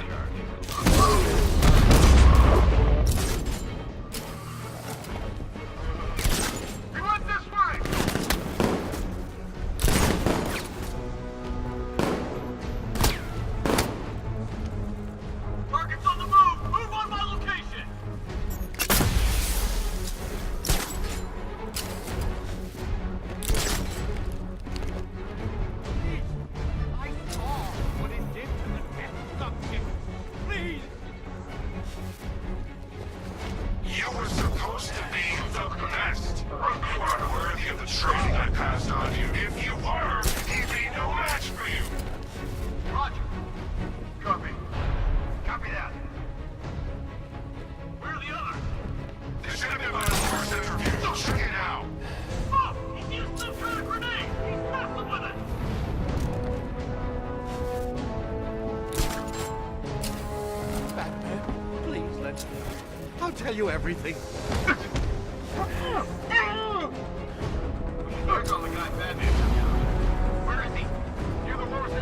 We went this way! Target's on the move! Move on my location!
I saw what it did to the test subject. Please!
You were supposed to be the best. You aren't worthy of the training I passed on you. If you were, he'd be no match for you.
Roger. Copy. Copy that. Where are the others?
They should have been by the first interview. They'll check it out.
Oh! He used some kind of grenade! He's messing with it!
Batman, please let me. I'll tell you everything.
Back on the guy Batman took out. Where is he? Near the lowest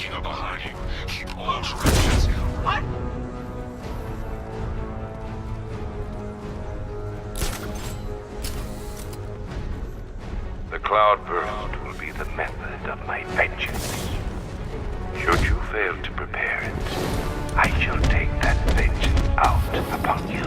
sneaking up behind you. Keep all directions.
What?
The cloudburst will be the method of my vengeance. Should you fail to prepare it, I shall take that vengeance out upon you.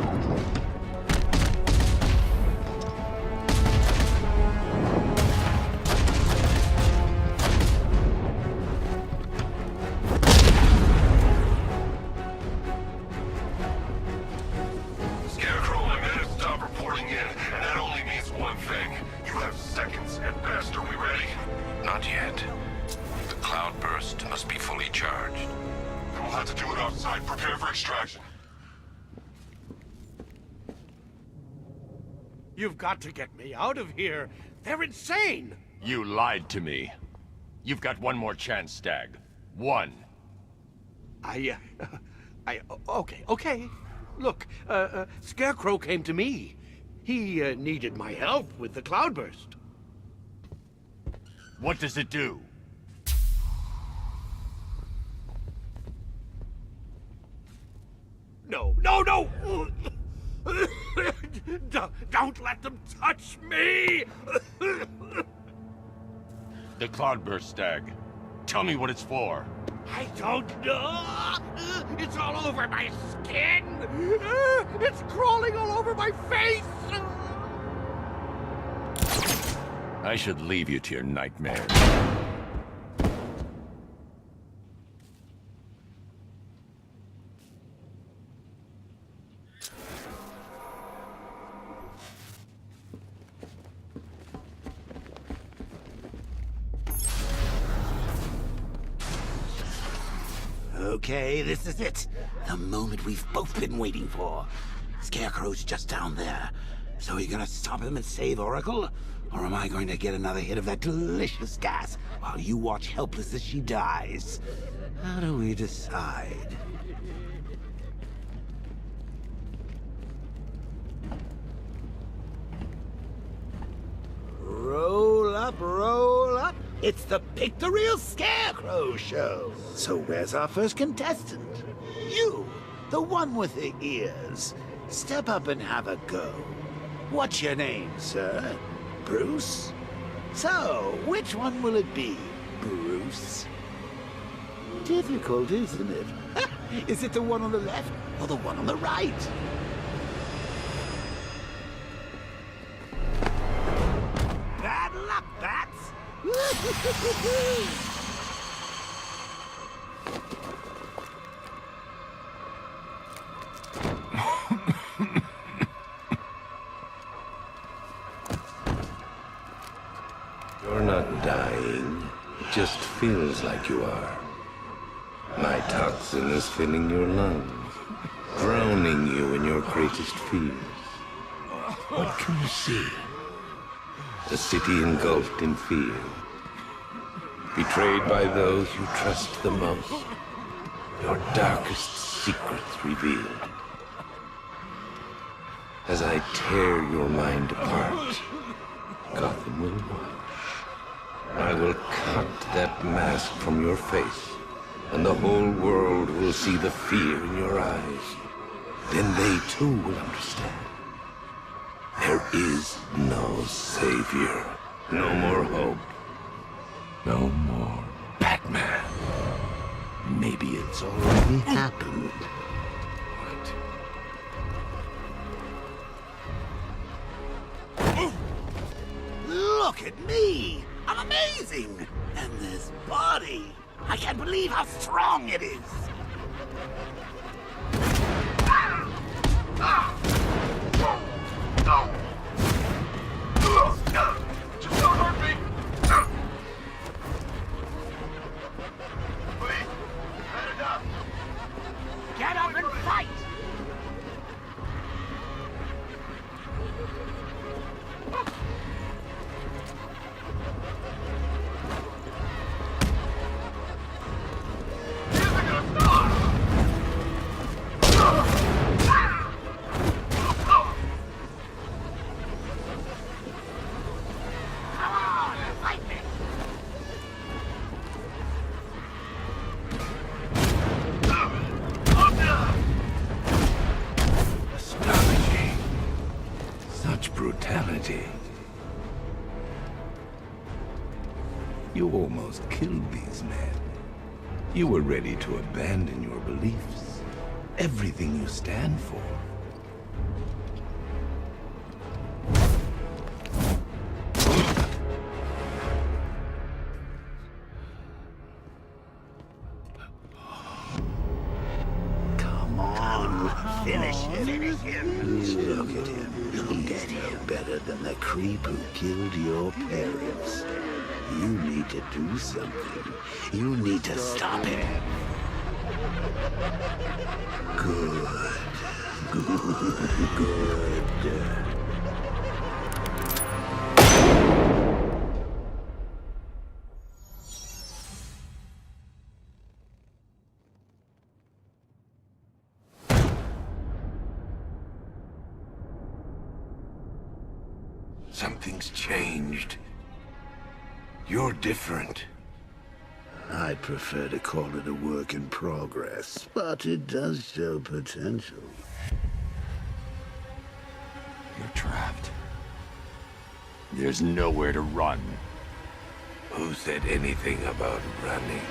Scarecrow, my men have stopped reporting in, and that only means one thing. You have seconds at best. Are we ready? Not yet. The cloudburst must be fully charged. We'll have to do it outside. Prepare for extraction.
You've got to get me out of here. They're insane.
You lied to me. You've got one more chance, Stag. One.
Okay. Look, Scarecrow came to me. He needed my help with the cloudburst.
What does it do?
No! Don't let them touch me!
The cloudburst, Stag. Tell me what it's for.
I don't know! It's all over my skin! It's crawling all over my face!
I should leave you to your nightmares.
Okay, this is it. The moment we've both been waiting for. Scarecrow's just down there. So are you gonna stop him and save Oracle? Or am I going to get another hit of that delicious gas while you watch helpless as she dies? How do we decide? Roll up, roll up. It's the Pick the Real Scarecrow show. So where's our first contestant? You, the one with the ears. Step up and have a go. What's your name, sir? Bruce? So, which one will it be, Bruce? Difficult, isn't it? Is it the one on the left or the one on the right? Bad luck, bats!
You're not dying. It just feels like you are. My toxin is filling your lungs, drowning you in your greatest fears. What can you see? A city engulfed in fear. Betrayed by those you trust the most. Your darkest secrets revealed. As I tear your mind apart, Gotham will watch. I will cut that mask from your face, and the whole world will see the fear in your eyes. Then they too will understand. There is no savior, no more hope, no more Batman.
Maybe it's already happened. Look at me! I'm amazing! And this body! I can't believe how strong it is!
Just don't hurt me! Please, had enough!
Get up and fight!
almost killed these men. You were ready to abandon your beliefs, everything you stand for.
Come on, finish him. Look at him. He's no better than the creep who killed your parents. You need to do something. You need to stop him. Good.
Something's changed. You're different.
I'd prefer to call it a work in progress, but it does show potential.
You're trapped. There's nowhere to run.
Who said anything about running?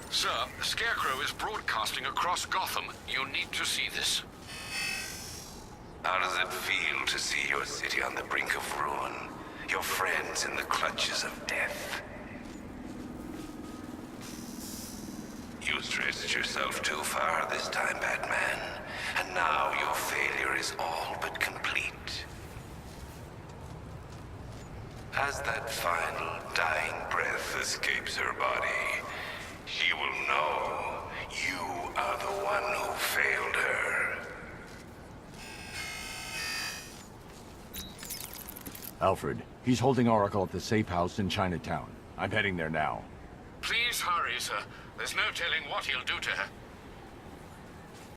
Sir, the Scarecrow is broadcasting across Gotham. You need to see this.
How does it feel to see your city on the brink of ruin? Your friends in the clutches of death? You stretched yourself too far this time, Batman. And now your failure is all but complete. As that final dying breath escapes her body, she will know you are the one who failed her.
Alfred, he's holding Oracle at the safe house in Chinatown. I'm heading there now.
Please hurry, sir. There's no telling what he'll do to her.